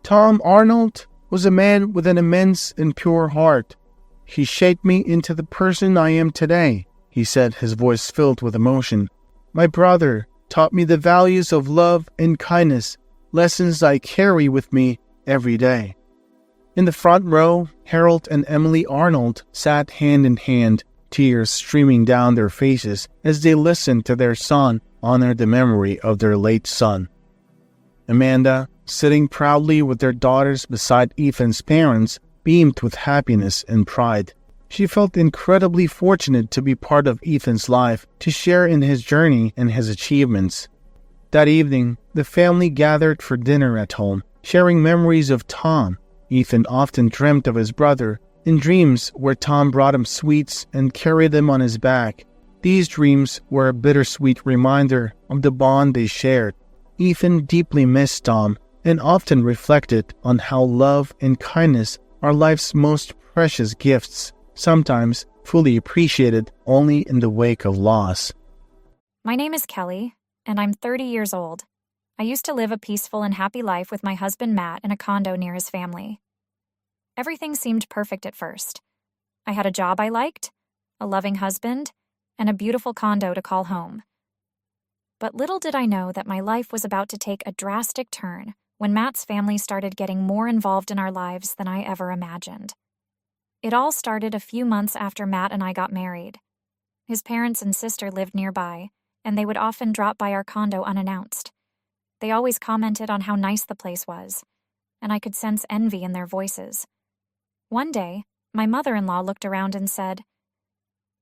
Tom Arnold was a man with an immense and pure heart. He shaped me into the person I am today, he said, his voice filled with emotion. My brother taught me the values of love and kindness, lessons I carry with me every day. In the front row, Harold and Emily Arnold sat hand in hand, tears streaming down their faces as they listened to their son honor the memory of their late son. Amanda, sitting proudly with their daughters beside Ethan's parents, beamed with happiness and pride. She felt incredibly fortunate to be part of Ethan's life, to share in his journey and his achievements. That evening, the family gathered for dinner at home, sharing memories of Tom. Ethan often dreamt of his brother, in dreams where Tom brought him sweets and carried them on his back. These dreams were a bittersweet reminder of the bond they shared. Ethan deeply missed Tom and often reflected on how love and kindness are life's most precious gifts, sometimes fully appreciated only in the wake of loss. My name is Kelly, and I'm 30 years old. I used to live a peaceful and happy life with my husband Matt in a condo near his family. Everything seemed perfect at first. I had a job I liked, a loving husband, and a beautiful condo to call home. But little did I know that my life was about to take a drastic turn when Matt's family started getting more involved in our lives than I ever imagined. It all started a few months after Matt and I got married. His parents and sister lived nearby, and they would often drop by our condo unannounced. They always commented on how nice the place was, and I could sense envy in their voices. One day, my mother-in-law looked around and said,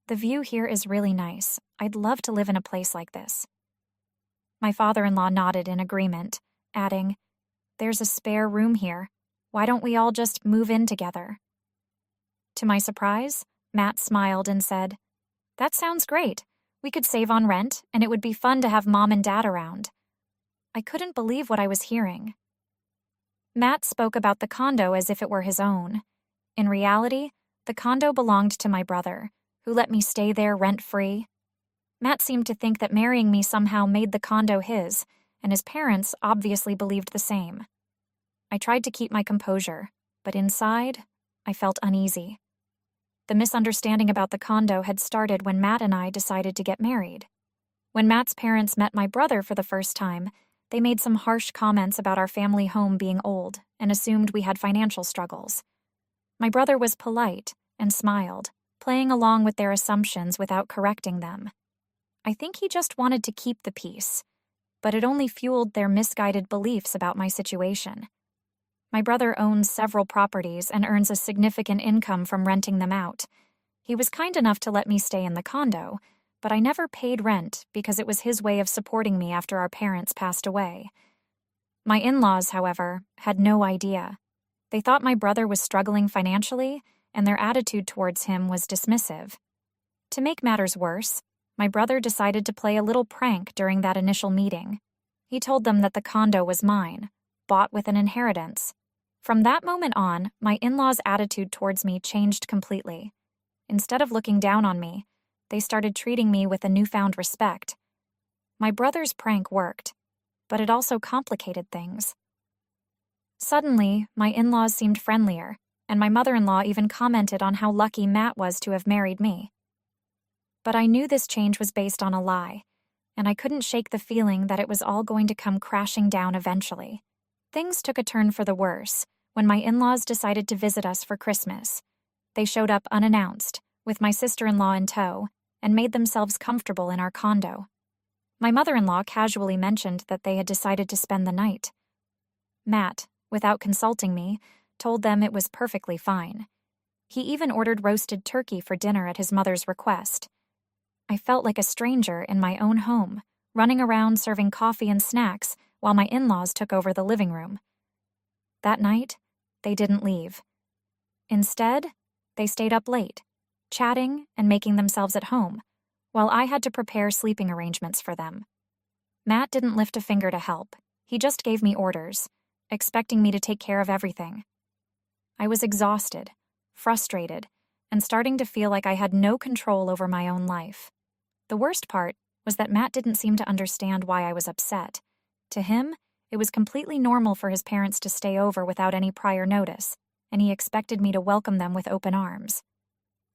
"The view here is really nice. I'd love to live in a place like this." My father-in-law nodded in agreement, adding, "There's a spare room here. Why don't we all just move in together?" To my surprise, Matt smiled and said, "That sounds great. We could save on rent, and it would be fun to have Mom and Dad around." I couldn't believe what I was hearing. Matt spoke about the condo as if it were his own. In reality, the condo belonged to my brother, who let me stay there rent-free. Matt seemed to think that marrying me somehow made the condo his, and his parents obviously believed the same. I tried to keep my composure, but inside, I felt uneasy. The misunderstanding about the condo had started when Matt and I decided to get married. When Matt's parents met my brother for the first time, they made some harsh comments about our family home being old and assumed we had financial struggles. My brother was polite and smiled, playing along with their assumptions without correcting them. I think he just wanted to keep the peace, but it only fueled their misguided beliefs about my situation. My brother owns several properties and earns a significant income from renting them out. He was kind enough to let me stay in the condo, but I never paid rent because it was his way of supporting me after our parents passed away. My in-laws, however, had no idea. They thought my brother was struggling financially, and their attitude towards him was dismissive. To make matters worse, my brother decided to play a little prank during that initial meeting. He told them that the condo was mine, bought with an inheritance. From that moment on, my in-laws' attitude towards me changed completely. Instead of looking down on me, they started treating me with a newfound respect. My brother's prank worked, but it also complicated things. Suddenly, my in-laws seemed friendlier, and my mother-in-law even commented on how lucky Matt was to have married me. But I knew this change was based on a lie, and I couldn't shake the feeling that it was all going to come crashing down eventually. Things took a turn for the worse when my in-laws decided to visit us for Christmas. They showed up unannounced, with my sister-in-law in tow, and made themselves comfortable in our condo. My mother-in-law casually mentioned that they had decided to spend the night. Matt, without consulting me, told them it was perfectly fine. He even ordered roasted turkey for dinner at his mother's request. I felt like a stranger in my own home, running around serving coffee and snacks while my in-laws took over the living room. That night, they didn't leave. Instead, they stayed up late, chatting and making themselves at home, while I had to prepare sleeping arrangements for them. Matt didn't lift a finger to help. He just gave me orders, expecting me to take care of everything. I was exhausted, frustrated, and starting to feel like I had no control over my own life. The worst part was that Matt didn't seem to understand why I was upset. To him, it was completely normal for his parents to stay over without any prior notice, and he expected me to welcome them with open arms.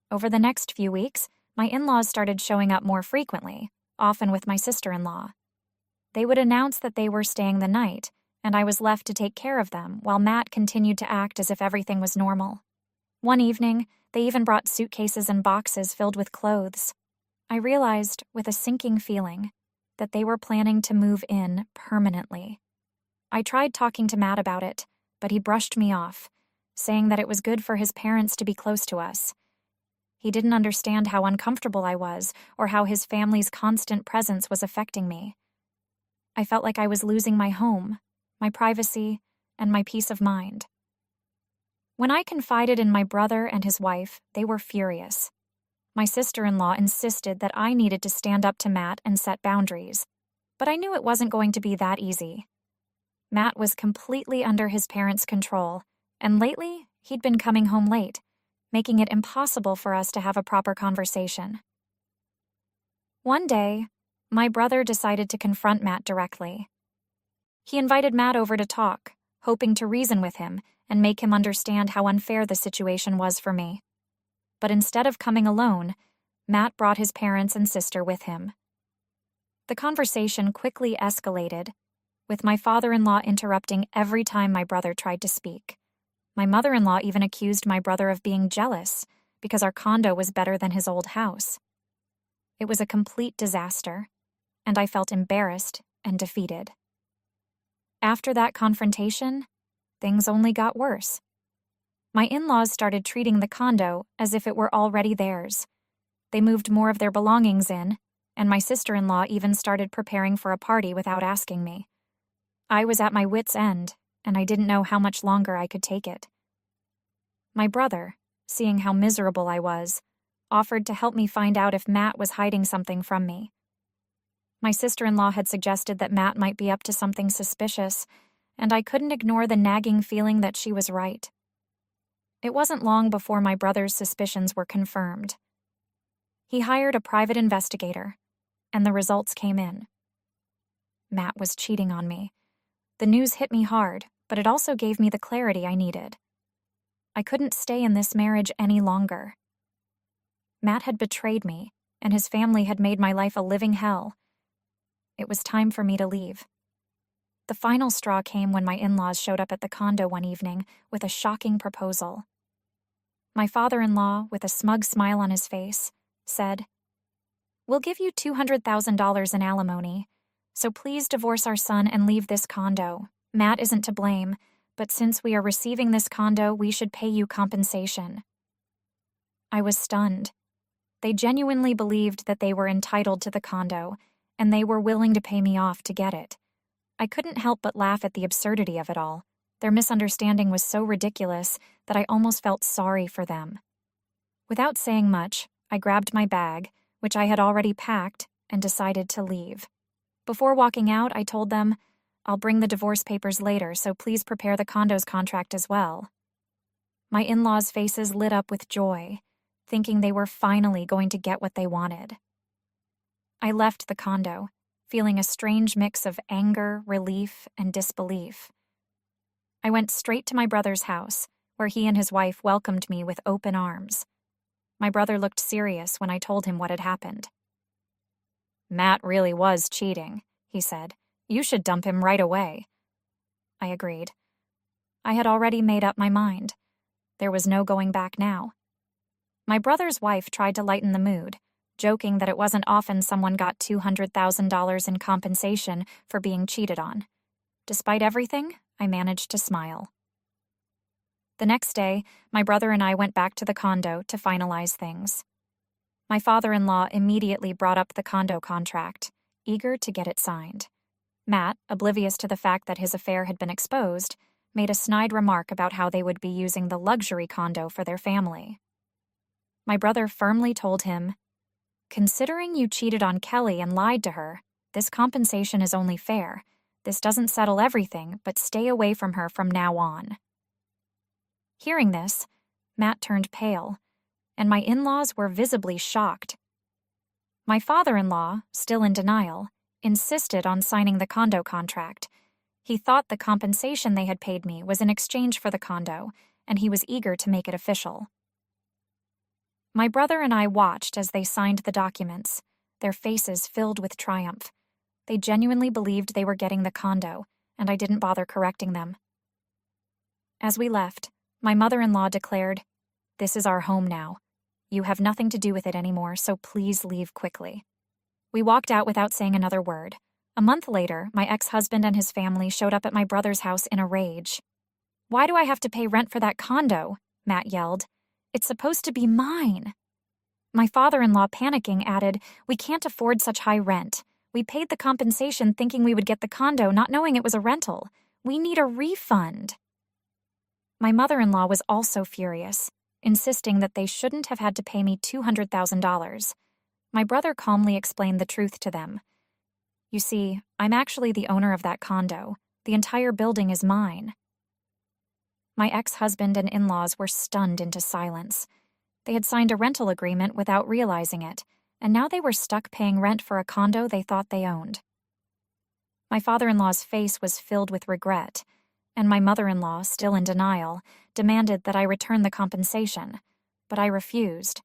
Over the next few weeks, my in-laws started showing up more frequently, often with my sister-in-law. They would announce that they were staying the night, and I was left to take care of them while Matt continued to act as if everything was normal. One evening, they even brought suitcases and boxes filled with clothes. I realized, with a sinking feeling, that they were planning to move in permanently. I tried talking to Matt about it, but he brushed me off, saying that it was good for his parents to be close to us. He didn't understand how uncomfortable I was or how his family's constant presence was affecting me. I felt like I was losing my home, my privacy, and my peace of mind. When I confided in my brother and his wife, they were furious. My sister-in-law insisted that I needed to stand up to Matt and set boundaries, but I knew it wasn't going to be that easy. Matt was completely under his parents' control, and lately, he'd been coming home late, making it impossible for us to have a proper conversation. One day, my brother decided to confront Matt directly. He invited Matt over to talk, hoping to reason with him and make him understand how unfair the situation was for me. But instead of coming alone, Matt brought his parents and sister with him. The conversation quickly escalated, with my father-in-law interrupting every time my brother tried to speak. My mother-in-law even accused my brother of being jealous because our condo was better than his old house. It was a complete disaster, and I felt embarrassed and defeated. After that confrontation, things only got worse. My in-laws started treating the condo as if it were already theirs. They moved more of their belongings in, and my sister-in-law even started preparing for a party without asking me. I was at my wits' end, and I didn't know how much longer I could take it. My brother, seeing how miserable I was, offered to help me find out if Matt was hiding something from me. My sister-in-law had suggested that Matt might be up to something suspicious, and I couldn't ignore the nagging feeling that she was right. It wasn't long before my brother's suspicions were confirmed. He hired a private investigator, and the results came in. Matt was cheating on me. The news hit me hard, but it also gave me the clarity I needed. I couldn't stay in this marriage any longer. Matt had betrayed me, and his family had made my life a living hell. It was time for me to leave. The final straw came when my in-laws showed up at the condo one evening with a shocking proposal. My father-in-law, with a smug smile on his face, said, "We'll give you $200,000 in alimony, so please divorce our son and leave this condo. Matt isn't to blame, but since we are receiving this condo, we should pay you compensation." I was stunned. They genuinely believed that they were entitled to the condo, and they were willing to pay me off to get it. I couldn't help but laugh at the absurdity of it all. Their misunderstanding was so ridiculous that I almost felt sorry for them. Without saying much, I grabbed my bag, which I had already packed, and decided to leave. Before walking out, I told them, "I'll bring the divorce papers later, so please prepare the condo's contract as well." My in-laws' faces lit up with joy, thinking they were finally going to get what they wanted. I left the condo, feeling a strange mix of anger, relief, and disbelief. I went straight to my brother's house, where he and his wife welcomed me with open arms. My brother looked serious when I told him what had happened. "Matt really was cheating," he said. "You should dump him right away." I agreed. I had already made up my mind. There was no going back now. My brother's wife tried to lighten the mood, joking that it wasn't often someone got $200,000 in compensation for being cheated on. Despite everything, I managed to smile. The next day, my brother and I went back to the condo to finalize things. My father-in-law immediately brought up the condo contract, eager to get it signed. Matt, oblivious to the fact that his affair had been exposed, made a snide remark about how they would be using the luxury condo for their family. My brother firmly told him, "Considering you cheated on Kelly and lied to her, this compensation is only fair. This doesn't settle everything, but stay away from her from now on." Hearing this, Matt turned pale, and my in-laws were visibly shocked. My father-in-law, still in denial, insisted on signing the condo contract. He thought the compensation they had paid me was in exchange for the condo, and he was eager to make it official. My brother and I watched as they signed the documents, their faces filled with triumph. They genuinely believed they were getting the condo, and I didn't bother correcting them. As we left, my mother-in-law declared, "This is our home now. You have nothing to do with it anymore, so please leave quickly." We walked out without saying another word. A month later, my ex-husband and his family showed up at my brother's house in a rage. "Why do I have to pay rent for that condo?" Matt yelled. "It's supposed to be mine." My father-in-law, panicking, added, "We can't afford such high rent. We paid the compensation thinking we would get the condo, not knowing it was a rental. We need a refund." My mother-in-law was also furious, insisting that they shouldn't have had to pay me $200,000. My brother calmly explained the truth to them. "You see, I'm actually the owner of that condo. The entire building is mine." My ex-husband and in-laws were stunned into silence. They had signed a rental agreement without realizing it, and now they were stuck paying rent for a condo they thought they owned. My father-in-law's face was filled with regret, and my mother-in-law, still in denial, demanded that I return the compensation, but I refused.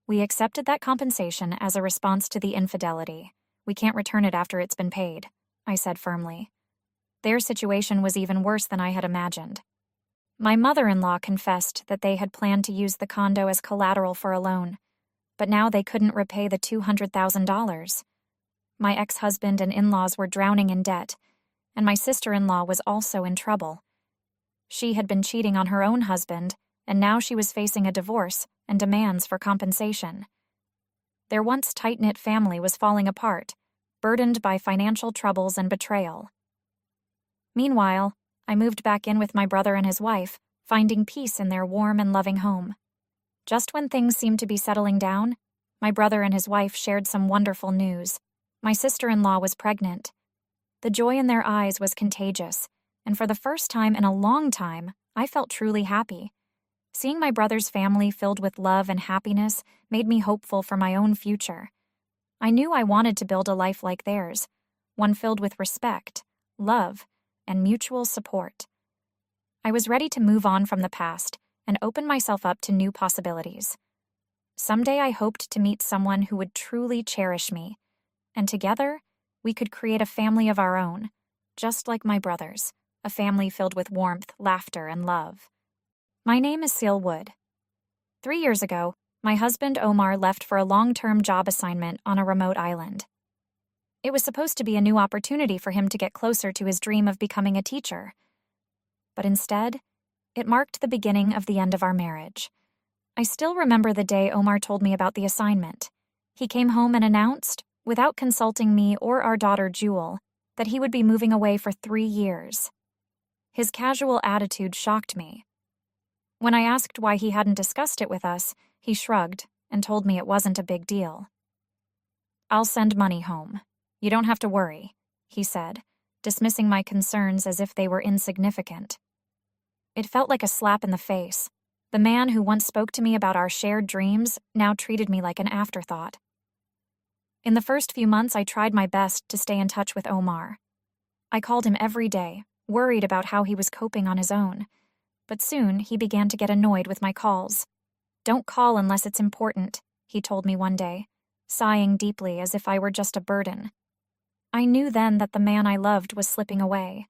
"We accepted that compensation as a response to the infidelity. We can't return it after it's been paid," I said firmly. Their situation was even worse than I had imagined. My mother-in-law confessed that they had planned to use the condo as collateral for a loan, but now they couldn't repay the $200,000. My ex-husband and in-laws were drowning in debt, and my sister-in-law was also in trouble. She had been cheating on her own husband, and now she was facing a divorce and demands for compensation. Their once tight-knit family was falling apart, burdened by financial troubles and betrayal. Meanwhile, I moved back in with my brother and his wife, finding peace in their warm and loving home. Just when things seemed to be settling down, my brother and his wife shared some wonderful news. My sister-in-law was pregnant. The joy in their eyes was contagious, and for the first time in a long time, I felt truly happy. Seeing my brother's family filled with love and happiness made me hopeful for my own future. I knew I wanted to build a life like theirs, one filled with respect, love, and mutual support. I was ready to move on from the past and open myself up to new possibilities. Someday I hoped to meet someone who would truly cherish me, and together, we could create a family of our own, just like my brother's, a family filled with warmth, laughter, and love. My name is Seal Wood. 3 years ago, my husband Omar left for a long-term job assignment on a remote island. It was supposed to be a new opportunity for him to get closer to his dream of becoming a teacher. But instead, it marked the beginning of the end of our marriage. I still remember the day Omar told me about the assignment. He came home and announced, without consulting me or our daughter Jewel, that he would be moving away for 3 years. His casual attitude shocked me. When I asked why he hadn't discussed it with us, he shrugged and told me it wasn't a big deal. "I'll send money home. You don't have to worry," he said, dismissing my concerns as if they were insignificant. It felt like a slap in the face. The man who once spoke to me about our shared dreams now treated me like an afterthought. In the first few months, I tried my best to stay in touch with Omar. I called him every day, worried about how he was coping on his own. But soon, he began to get annoyed with my calls. "Don't call unless it's important," he told me one day, sighing deeply as if I were just a burden. I knew then that the man I loved was slipping away,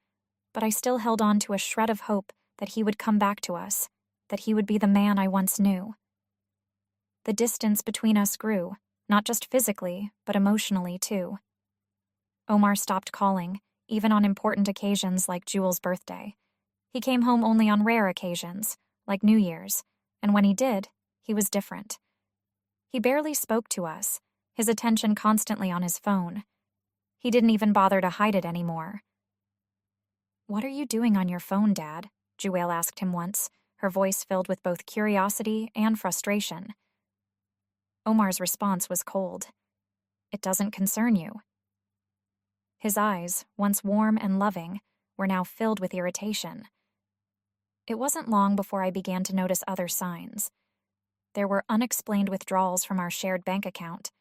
but I still held on to a shred of hope that he would come back to us, that he would be the man I once knew. The distance between us grew, not just physically, but emotionally too. Omar stopped calling, even on important occasions like Jewel's birthday. He came home only on rare occasions, like New Year's, and when he did, he was different. He barely spoke to us, his attention constantly on his phone. He didn't even bother to hide it anymore. "What are you doing on your phone, Dad?" Jewel asked him once, her voice filled with both curiosity and frustration. Omar's response was cold. "It doesn't concern you." His eyes, once warm and loving, were now filled with irritation. It wasn't long before I began to notice other signs. There were unexplained withdrawals from our shared bank account.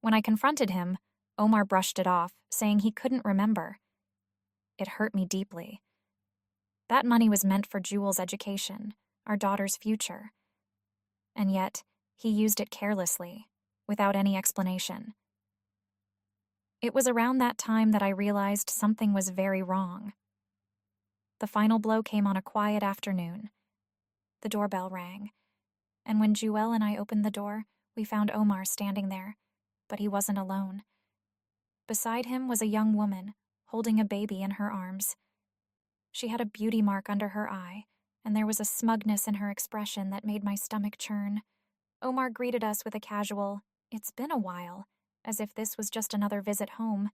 When I confronted him, Omar brushed it off, saying he couldn't remember. It hurt me deeply. That money was meant for Jewel's education, our daughter's future. And yet, he used it carelessly, without any explanation. It was around that time that I realized something was very wrong. The final blow came on a quiet afternoon. The doorbell rang, and when Jewel and I opened the door, we found Omar standing there, but he wasn't alone. Beside him was a young woman, holding a baby in her arms. She had a beauty mark under her eye, and there was a smugness in her expression that made my stomach churn. Omar greeted us with a casual, "It's been a while," as if this was just another visit home.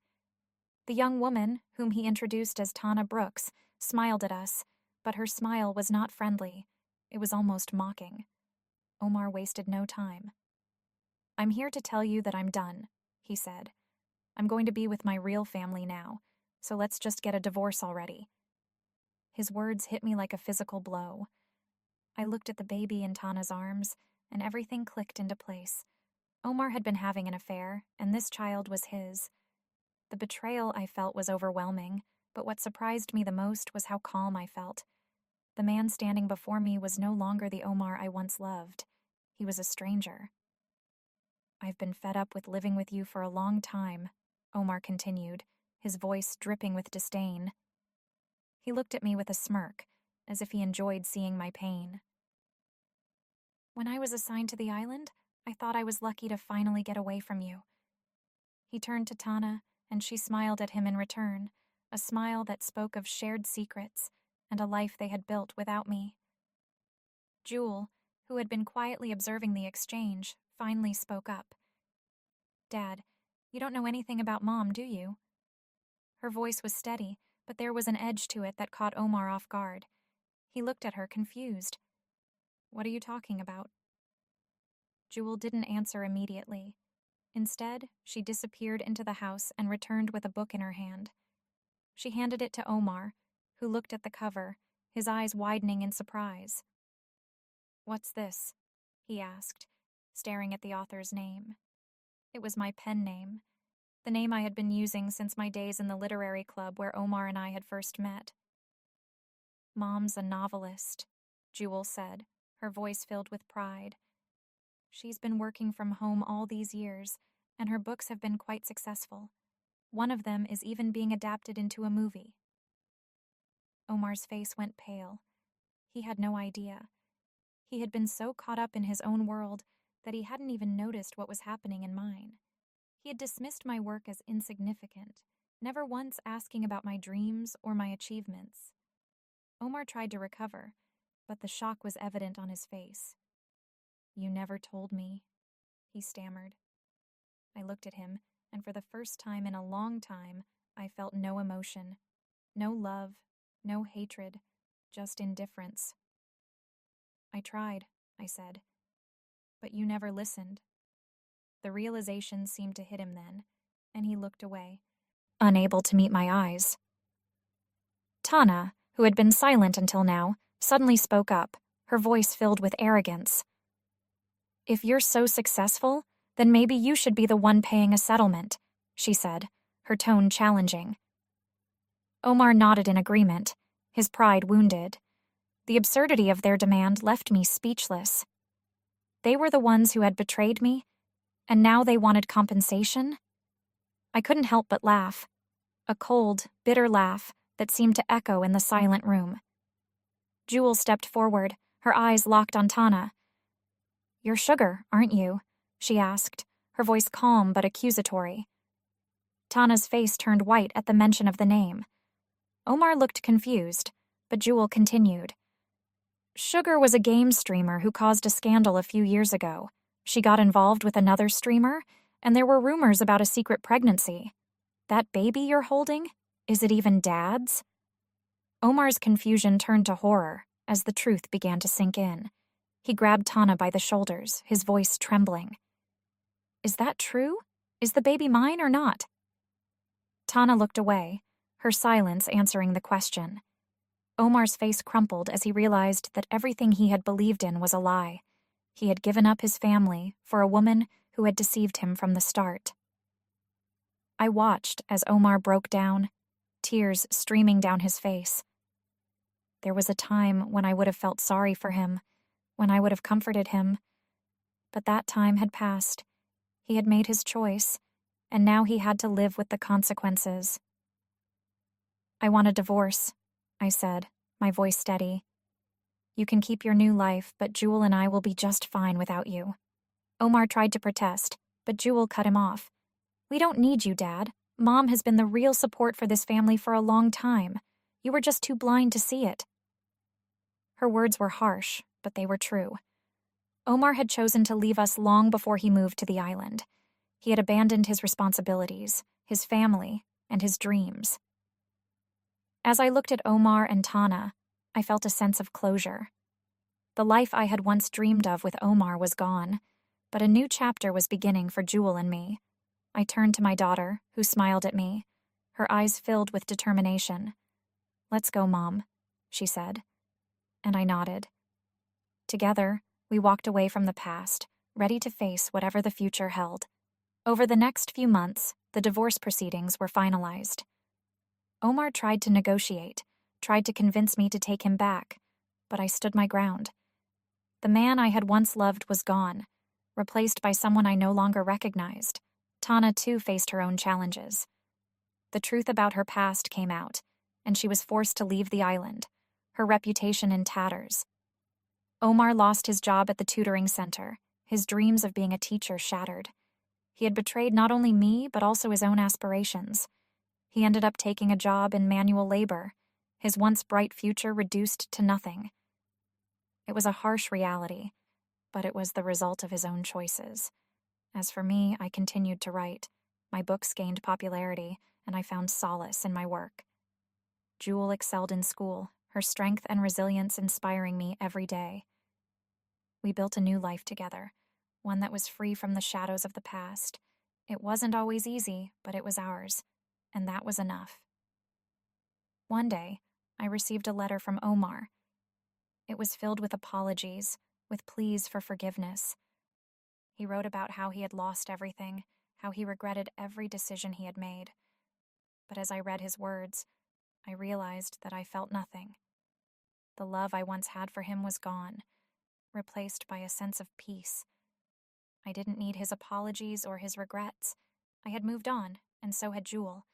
The young woman, whom he introduced as Tana Brooks, smiled at us, but her smile was not friendly. It was almost mocking. Omar wasted no time. "I'm here to tell you that I'm done," he said. "I'm going to be with my real family now, so let's just get a divorce already." His words hit me like a physical blow. I looked at the baby in Tana's arms, and everything clicked into place. Omar had been having an affair, and this child was his. The betrayal I felt was overwhelming, but what surprised me the most was how calm I felt. The man standing before me was no longer the Omar I once loved. He was a stranger. "I've been fed up with living with you for a long time," Omar continued, his voice dripping with disdain. He looked at me with a smirk, as if he enjoyed seeing my pain. "When I was assigned to the island, I thought I was lucky to finally get away from you." He turned to Tana, and she smiled at him in return, a smile that spoke of shared secrets and a life they had built without me. Jewel, who had been quietly observing the exchange, finally spoke up. "Dad, you don't know anything about Mom, do you?" Her voice was steady, but there was an edge to it that caught Omar off guard. He looked at her, confused. "What are you talking about?" Jewel didn't answer immediately. Instead, she disappeared into the house and returned with a book in her hand. She handed it to Omar, who looked at the cover, his eyes widening in surprise. "What's this?" he asked, staring at the author's name. It was my pen name, the name I had been using since my days in the literary club where Omar and I had first met. "Mom's a novelist," Jewel said, her voice filled with pride. "She's been working from home all these years, and her books have been quite successful. One of them is even being adapted into a movie." Omar's face went pale. He had no idea. He had been so caught up in his own world that he hadn't even noticed what was happening in mine. He had dismissed my work as insignificant, never once asking about my dreams or my achievements. Omar tried to recover, but the shock was evident on his face. "You never told me," he stammered. I looked at him, and for the first time in a long time, I felt no emotion, no love, no hatred, just indifference. "I tried," I said, "but you never listened." The realization seemed to hit him then, and he looked away, unable to meet my eyes. Tana, who had been silent until now, suddenly spoke up, her voice filled with arrogance. "If you're so successful, then maybe you should be the one paying a settlement," she said, her tone challenging. Omar nodded in agreement, his pride wounded. The absurdity of their demand left me speechless. They were the ones who had betrayed me, and now they wanted compensation? I couldn't help but laugh, a cold, bitter laugh that seemed to echo in the silent room. Jewel stepped forward, her eyes locked on Tana. "You're Sugar, aren't you?" she asked, her voice calm but accusatory. Tana's face turned white at the mention of the name. Omar looked confused, but Jewel continued. Sugar was a game streamer who caused a scandal a few years ago. She got involved with another streamer, and there were rumors about a secret pregnancy. That baby you're holding? Is it even Dad's? Omar's confusion turned to horror as the truth began to sink in. He grabbed Tana by the shoulders, his voice trembling. Is that true? Is the baby mine or not? Tana looked away, her silence answering the question. Omar's face crumpled as he realized that everything he had believed in was a lie. He had given up his family for a woman who had deceived him from the start. I watched as Omar broke down, tears streaming down his face. There was a time when I would have felt sorry for him, when I would have comforted him. But that time had passed. He had made his choice, and now he had to live with the consequences. I want a divorce, I said, my voice steady. You can keep your new life, but Jewel and I will be just fine without you. Omar tried to protest, but Jewel cut him off. We don't need you, Dad. Mom has been the real support for this family for a long time. You were just too blind to see it. Her words were harsh, but they were true. Omar had chosen to leave us long before he moved to the island. He had abandoned his responsibilities, his family, and his dreams. As I looked at Omar and Tana, I felt a sense of closure. The life I had once dreamed of with Omar was gone, but a new chapter was beginning for Jewel and me. I turned to my daughter, who smiled at me, her eyes filled with determination. Let's go, Mom, she said, and I nodded. Together, we walked away from the past, ready to face whatever the future held. Over the next few months, the divorce proceedings were finalized. Omar tried to negotiate, tried to convince me to take him back, but I stood my ground. The man I had once loved was gone, replaced by someone I no longer recognized. Tana, too, faced her own challenges. The truth about her past came out, and she was forced to leave the island, her reputation in tatters. Omar lost his job at the tutoring center, his dreams of being a teacher shattered. He had betrayed not only me, but also his own aspirations. He ended up taking a job in manual labor, his once bright future reduced to nothing. It was a harsh reality, but it was the result of his own choices. As for me, I continued to write. My books gained popularity, and I found solace in my work. Jewel excelled in school, her strength and resilience inspiring me every day. We built a new life together, one that was free from the shadows of the past. It wasn't always easy, but it was ours, and that was enough. One day, I received a letter from Omar. It was filled with apologies, with pleas for forgiveness. He wrote about how he had lost everything, how he regretted every decision he had made. But as I read his words, I realized that I felt nothing. The love I once had for him was gone, replaced by a sense of peace. I didn't need his apologies or his regrets. I had moved on, and so had Jewel.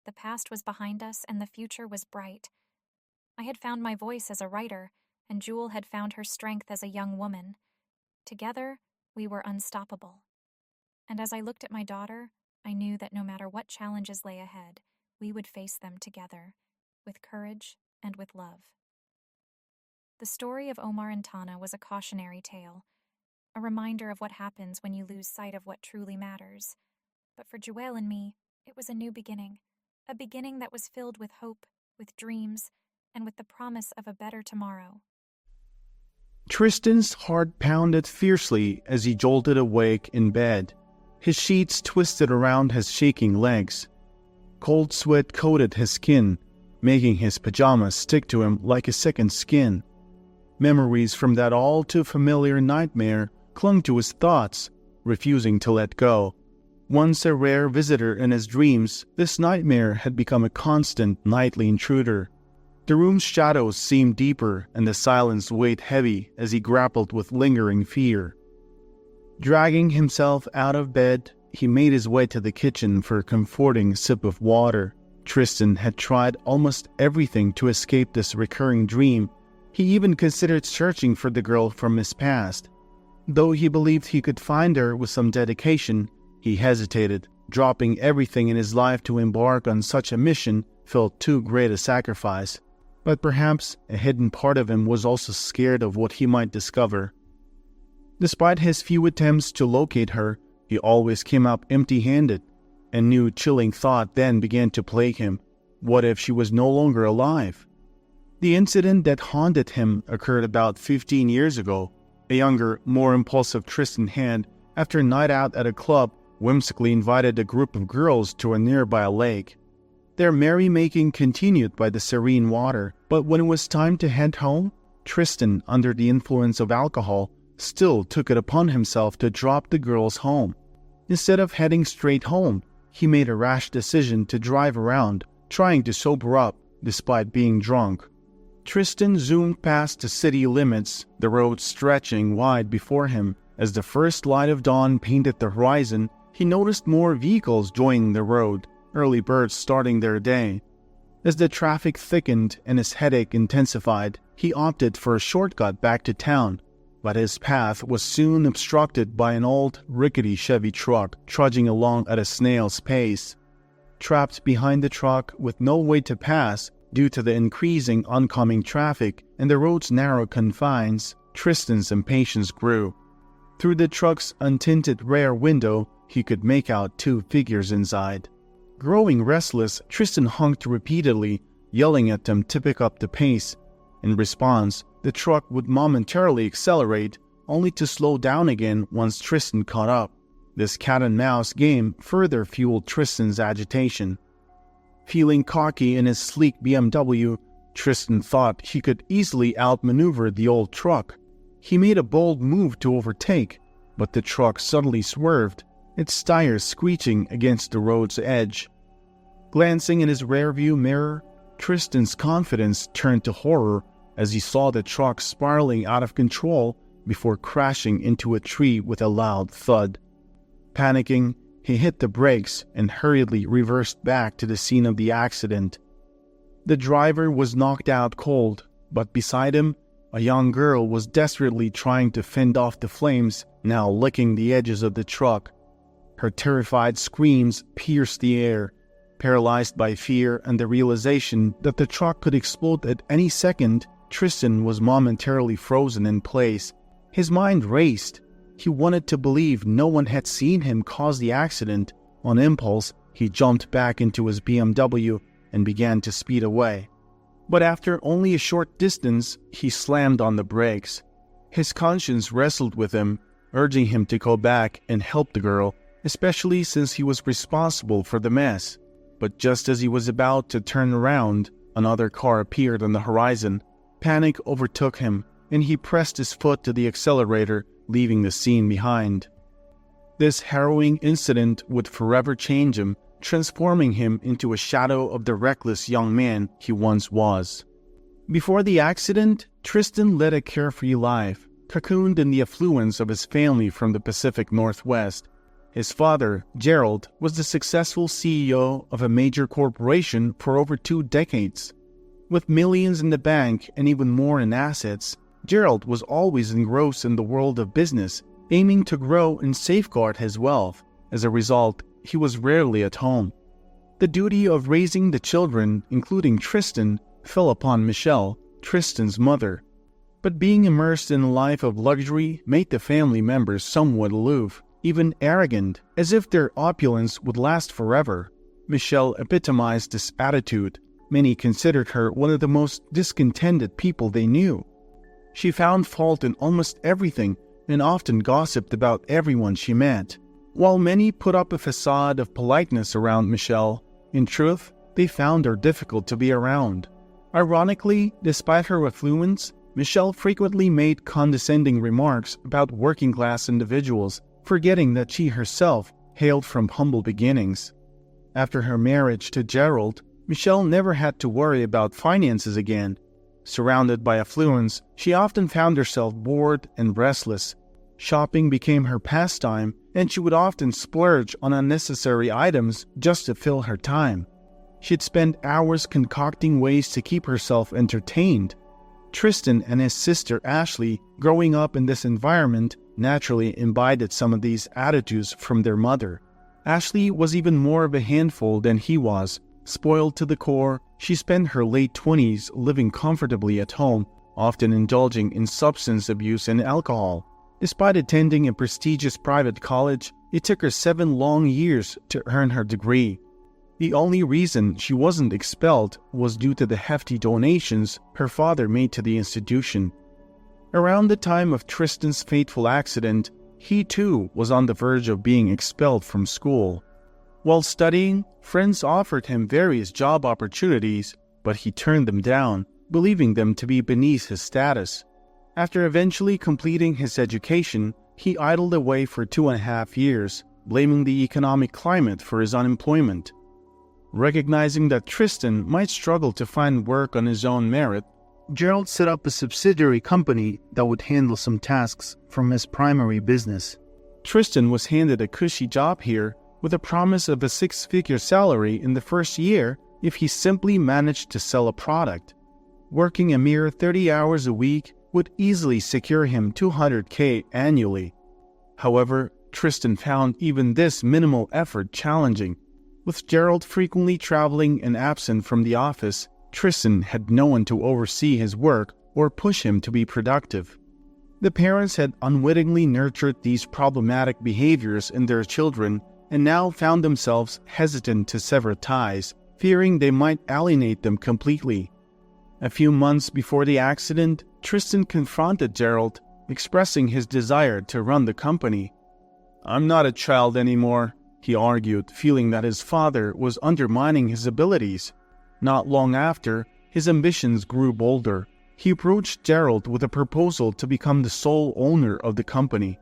The past was behind us, and the future was bright. I had found my voice as a writer, and Jewel had found her strength as a young woman. Together, we were unstoppable. And as I looked at my daughter, I knew that no matter what challenges lay ahead, we would face them together, with courage and with love. The story of Omar and Tana was a cautionary tale, a reminder of what happens when you lose sight of what truly matters. But for Jewel and me, it was a new beginning, a beginning that was filled with hope, with dreams, and with the promise of a better tomorrow. Tristan's heart pounded fiercely as he jolted awake in bed, his sheets twisted around his shaking legs. Cold sweat coated his skin, making his pajamas stick to him like a second skin. Memories from that all-too-familiar nightmare clung to his thoughts, refusing to let go. Once a rare visitor in his dreams, this nightmare had become a constant nightly intruder. The room's shadows seemed deeper, and the silence weighed heavy as he grappled with lingering fear. Dragging himself out of bed, he made his way to the kitchen for a comforting sip of water. Tristan had tried almost everything to escape this recurring dream. He even considered searching for the girl from his past. Though he believed he could find her with some dedication, he hesitated. Dropping everything in his life to embark on such a mission felt too great a sacrifice. but perhaps a hidden part of him was also scared of what he might discover. Despite his few attempts to locate her, he always came up empty-handed. A new chilling thought then began to plague him. What if she was no longer alive? The incident that haunted him occurred about 15 years ago. A younger, more impulsive Tristan had, after a night out at a club, whimsically invited a group of girls to a nearby lake. Their merrymaking continued by the serene water, but when it was time to head home, Tristan, under the influence of alcohol, still took it upon himself to drop the girls home. Instead of heading straight home, he made a rash decision to drive around, trying to sober up despite being drunk. Tristan zoomed past the city limits, the road stretching wide before him. As the first light of dawn painted the horizon, he noticed more vehicles joining the road, early birds starting their day. As the traffic thickened and his headache intensified, he opted for a shortcut back to town, but his path was soon obstructed by an old, rickety Chevy truck trudging along at a snail's pace. Trapped behind the truck with no way to pass due to the increasing oncoming traffic and the road's narrow confines, Tristan's impatience grew. Through the truck's untinted rear window, he could make out two figures inside. Growing restless, Tristan honked repeatedly, yelling at them to pick up the pace. In response, the truck would momentarily accelerate, only to slow down again once Tristan caught up. This cat-and-mouse game further fueled Tristan's agitation. Feeling cocky in his sleek BMW, Tristan thought he could easily outmaneuver the old truck. He made a bold move to overtake, but the truck suddenly swerved, its tires screeching against the road's edge. Glancing in his rearview mirror, Tristan's confidence turned to horror as he saw the truck spiraling out of control before crashing into a tree with a loud thud. Panicking, he hit the brakes and hurriedly reversed back to the scene of the accident. The driver was knocked out cold, but beside him, a young girl was desperately trying to fend off the flames, now licking the edges of the truck. Her terrified screams pierced the air. Paralyzed by fear and the realization that the truck could explode at any second, Tristan was momentarily frozen in place. His mind raced. He wanted to believe no one had seen him cause the accident. On impulse, he jumped back into his BMW and began to speed away. But after only a short distance, he slammed on the brakes. His conscience wrestled with him, urging him to go back and help the girl, especially since he was responsible for the mess. But just as he was about to turn around, another car appeared on the horizon. Panic overtook him, and he pressed his foot to the accelerator, leaving the scene behind. This harrowing incident would forever change him, transforming him into a shadow of the reckless young man he once was. Before the accident, Tristan led a carefree life, cocooned in the affluence of his family from the Pacific Northwest. His father, Gerald, was the successful CEO of a major corporation for over 2 decades. With millions in the bank and even more in assets, Gerald was always engrossed in the world of business, aiming to grow and safeguard his wealth. As a result, he was rarely at home. The duty of raising the children, including Tristan, fell upon Michelle, Tristan's mother. But being immersed in a life of luxury made the family members somewhat aloof, even arrogant, as if their opulence would last forever. Michelle epitomized this attitude. Many considered her one of the most discontented people they knew. She found fault in almost everything and often gossiped about everyone she met. While many put up a facade of politeness around Michelle, in truth, they found her difficult to be around. Ironically, despite her affluence, Michelle frequently made condescending remarks about working-class individuals, forgetting that she herself hailed from humble beginnings. After her marriage to Gerald, Michelle never had to worry about finances again. Surrounded by affluence, she often found herself bored and restless. Shopping became her pastime, and she would often splurge on unnecessary items just to fill her time. She'd spend hours concocting ways to keep herself entertained. Tristan and his sister Ashley, growing up in this environment, naturally imbibed some of these attitudes from their mother. Ashley was even more of a handful than he was, spoiled to the core, She spent her late 20s living comfortably at home, often indulging in substance abuse and alcohol. Despite attending a prestigious private college, it took her 7 long years to earn her degree. The only reason she wasn't expelled was due to the hefty donations her father made to the institution. Around the time of Tristan's fateful accident, he too was on the verge of being expelled from school. While studying, friends offered him various job opportunities, but he turned them down, believing them to be beneath his status. After eventually completing his education, he idled away for 2.5 years, blaming the economic climate for his unemployment. Recognizing that Tristan might struggle to find work on his own merit, Gerald set up a subsidiary company that would handle some tasks from his primary business. Tristan was handed a cushy job here with a promise of a 6-figure salary in the first year if he simply managed to sell a product. Working a mere 30 hours a week would easily secure him $200K annually. However, Tristan found even this minimal effort challenging. With Gerald frequently traveling and absent from the office, Tristan had no one to oversee his work or push him to be productive. The parents had unwittingly nurtured these problematic behaviors in their children and now found themselves hesitant to sever ties, fearing they might alienate them completely. A few months before the accident, Tristan confronted Gerald, expressing his desire to run the company. "I'm not a child anymore," he argued, feeling that his father was undermining his abilities. Not long after, his ambitions grew bolder. He approached Gerald with a proposal to become the sole owner of the company.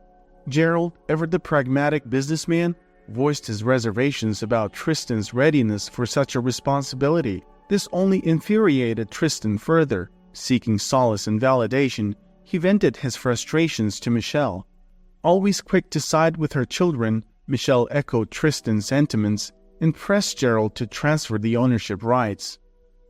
Gerald, ever the pragmatic businessman, voiced his reservations about Tristan's readiness for such a responsibility. This only infuriated Tristan further. Seeking solace and validation, he vented his frustrations to Michelle. Always quick to side with her children, Michelle echoed Tristan's sentiments and pressed Gerald to transfer the ownership rights.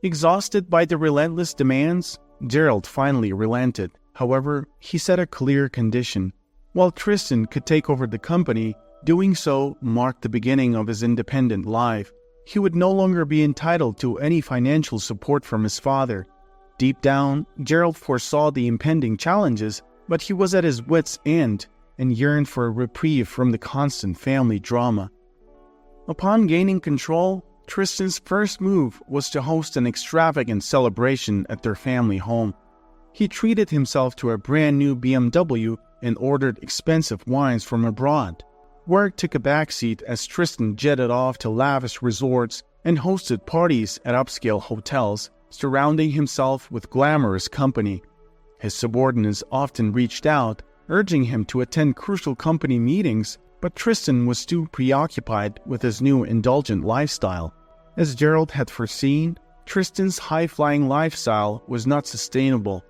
Exhausted by the relentless demands, Gerald finally relented. However, he set a clear condition. While Tristan could take over the company, doing so marked the beginning of his independent life. He would no longer be entitled to any financial support from his father. Deep down, Gerald foresaw the impending challenges, but he was at his wits' end and yearned for a reprieve from the constant family drama. Upon gaining control, Tristan's first move was to host an extravagant celebration at their family home. He treated himself to a brand new BMW and ordered expensive wines from abroad. Work took a backseat as Tristan jetted off to lavish resorts and hosted parties at upscale hotels, surrounding himself with glamorous company. His subordinates often reached out, urging him to attend crucial company meetings, but Tristan was too preoccupied with his new indulgent lifestyle. As Gerald had foreseen, Tristan's high-flying lifestyle was not sustainable.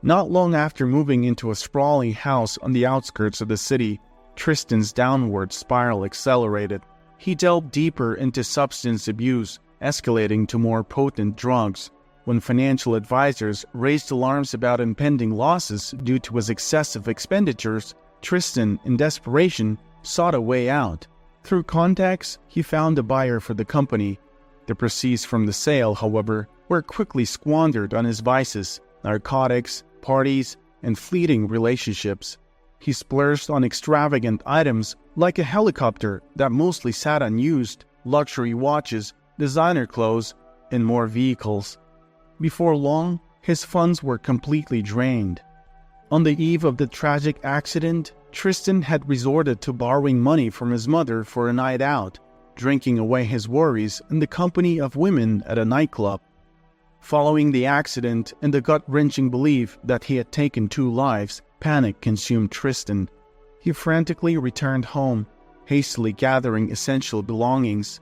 Not long after moving into a sprawling house on the outskirts of the city, Tristan's downward spiral accelerated. He delved deeper into substance abuse, escalating to more potent drugs. When financial advisors raised alarms about impending losses due to his excessive expenditures, Tristan, in desperation, sought a way out. Through contacts, he found a buyer for the company. The proceeds from the sale, however, were quickly squandered on his vices, narcotics, parties, and fleeting relationships. He splurged on extravagant items like a helicopter that mostly sat unused, luxury watches, designer clothes, and more vehicles. Before long, his funds were completely drained. On the eve of the tragic accident, Tristan had resorted to borrowing money from his mother for a night out, drinking away his worries in the company of women at a nightclub. Following the accident and the gut-wrenching belief that he had taken 2 lives, panic consumed Tristan. He frantically returned home, hastily gathering essential belongings.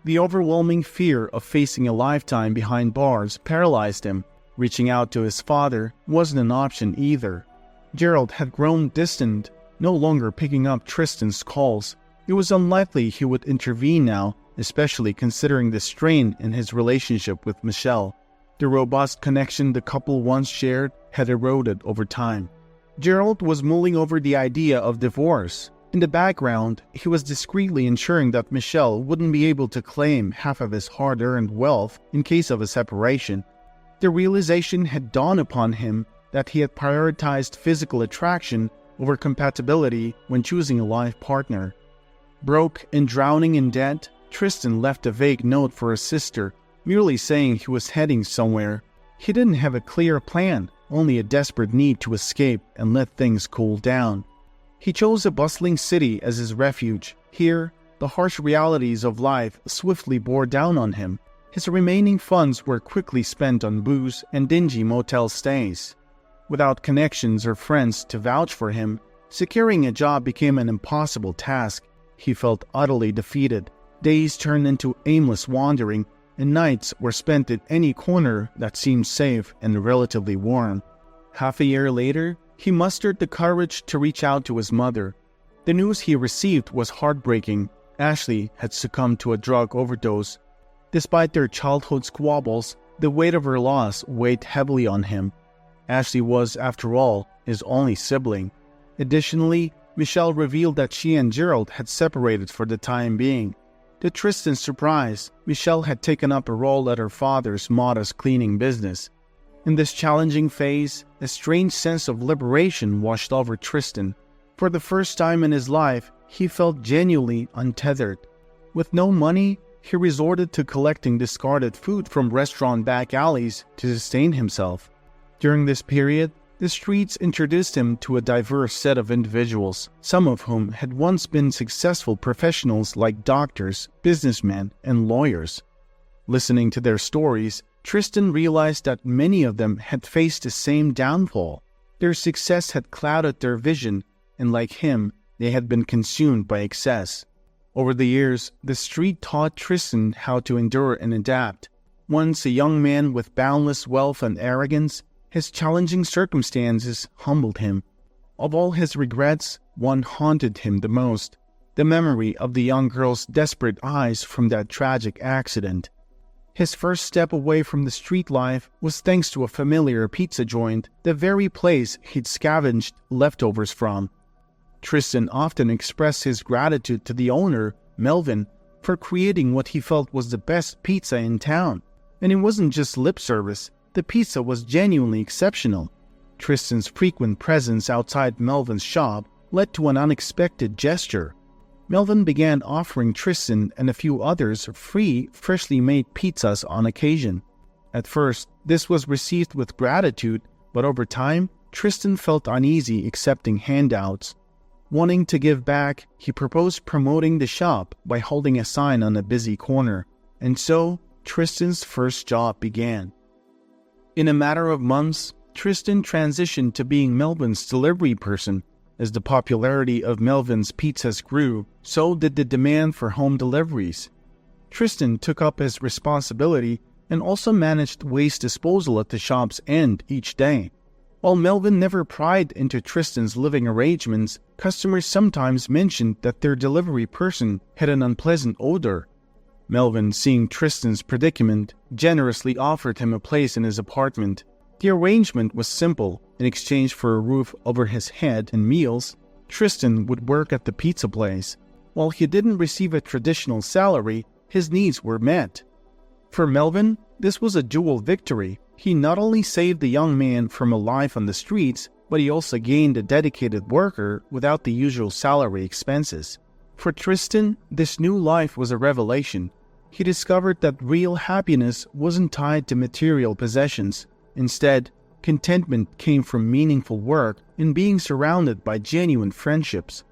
The overwhelming fear of facing a lifetime behind bars paralyzed him. Reaching out to his father wasn't an option either. Gerald had grown distant, no longer picking up Tristan's calls. It was unlikely he would intervene now, especially considering the strain in his relationship with Michelle. The robust connection the couple once shared had eroded over time. Gerald was mulling over the idea of divorce. In the background, he was discreetly ensuring that Michelle wouldn't be able to claim half of his hard-earned wealth in case of a separation. The realization had dawned upon him that he had prioritized physical attraction over compatibility when choosing a life partner. Broke and drowning in debt, Tristan left a vague note for his sister, merely saying he was heading somewhere. He didn't have a clear plan, only a desperate need to escape and let things cool down. He chose a bustling city as his refuge. Here, the harsh realities of life swiftly bore down on him. His remaining funds were quickly spent on booze and dingy motel stays. Without connections or friends to vouch for him, securing a job became an impossible task. He felt utterly defeated. Days turned into aimless wandering, and nights were spent in any corner that seemed safe and relatively warm. Half a year later, he mustered the courage to reach out to his mother. The news he received was heartbreaking. Ashley had succumbed to a drug overdose. Despite their childhood squabbles, the weight of her loss weighed heavily on him. Ashley was, after all, his only sibling. Additionally, Michelle revealed that she and Gerald had separated for the time being. To Tristan's surprise, Michelle had taken up a role at her father's modest cleaning business. In this challenging phase, a strange sense of liberation washed over Tristan. For the first time in his life, he felt genuinely untethered. With no money, he resorted to collecting discarded food from restaurant back alleys to sustain himself. During this period, the streets introduced him to a diverse set of individuals, some of whom had once been successful professionals like doctors, businessmen, and lawyers. Listening to their stories, Tristan realized that many of them had faced the same downfall. Their success had clouded their vision, and like him, they had been consumed by excess. Over the years, the street taught Tristan how to endure and adapt. Once a young man with boundless wealth and arrogance, his challenging circumstances humbled him. Of all his regrets, one haunted him the most: the memory of the young girl's desperate eyes from that tragic accident. His first step away from the street life was thanks to a familiar pizza joint, the very place he'd scavenged leftovers from. Tristan often expressed his gratitude to the owner, Melvin, for creating what he felt was the best pizza in town. And it wasn't just lip service. The pizza was genuinely exceptional. Tristan's frequent presence outside Melvin's shop led to an unexpected gesture. Melvin began offering Tristan and a few others free, freshly made pizzas on occasion. At first, this was received with gratitude, but over time, Tristan felt uneasy accepting handouts. Wanting to give back, he proposed promoting the shop by holding a sign on a busy corner. And so, Tristan's first job began. In a matter of months, Tristan transitioned to being Melvin's delivery person. As the popularity of Melvin's pizzas grew, so did the demand for home deliveries. Tristan took up his responsibility and also managed waste disposal at the shop's end each day. While Melvin never pried into Tristan's living arrangements, customers sometimes mentioned that their delivery person had an unpleasant odor. Melvin, seeing Tristan's predicament, generously offered him a place in his apartment. The arrangement was simple. In exchange for a roof over his head and meals, Tristan would work at the pizza place. While he didn't receive a traditional salary, his needs were met. For Melvin, this was a dual victory. He not only saved the young man from a life on the streets, but he also gained a dedicated worker without the usual salary expenses. For Tristan, this new life was a revelation. He discovered that real happiness wasn't tied to material possessions. Instead, contentment came from meaningful work and being surrounded by genuine friendships.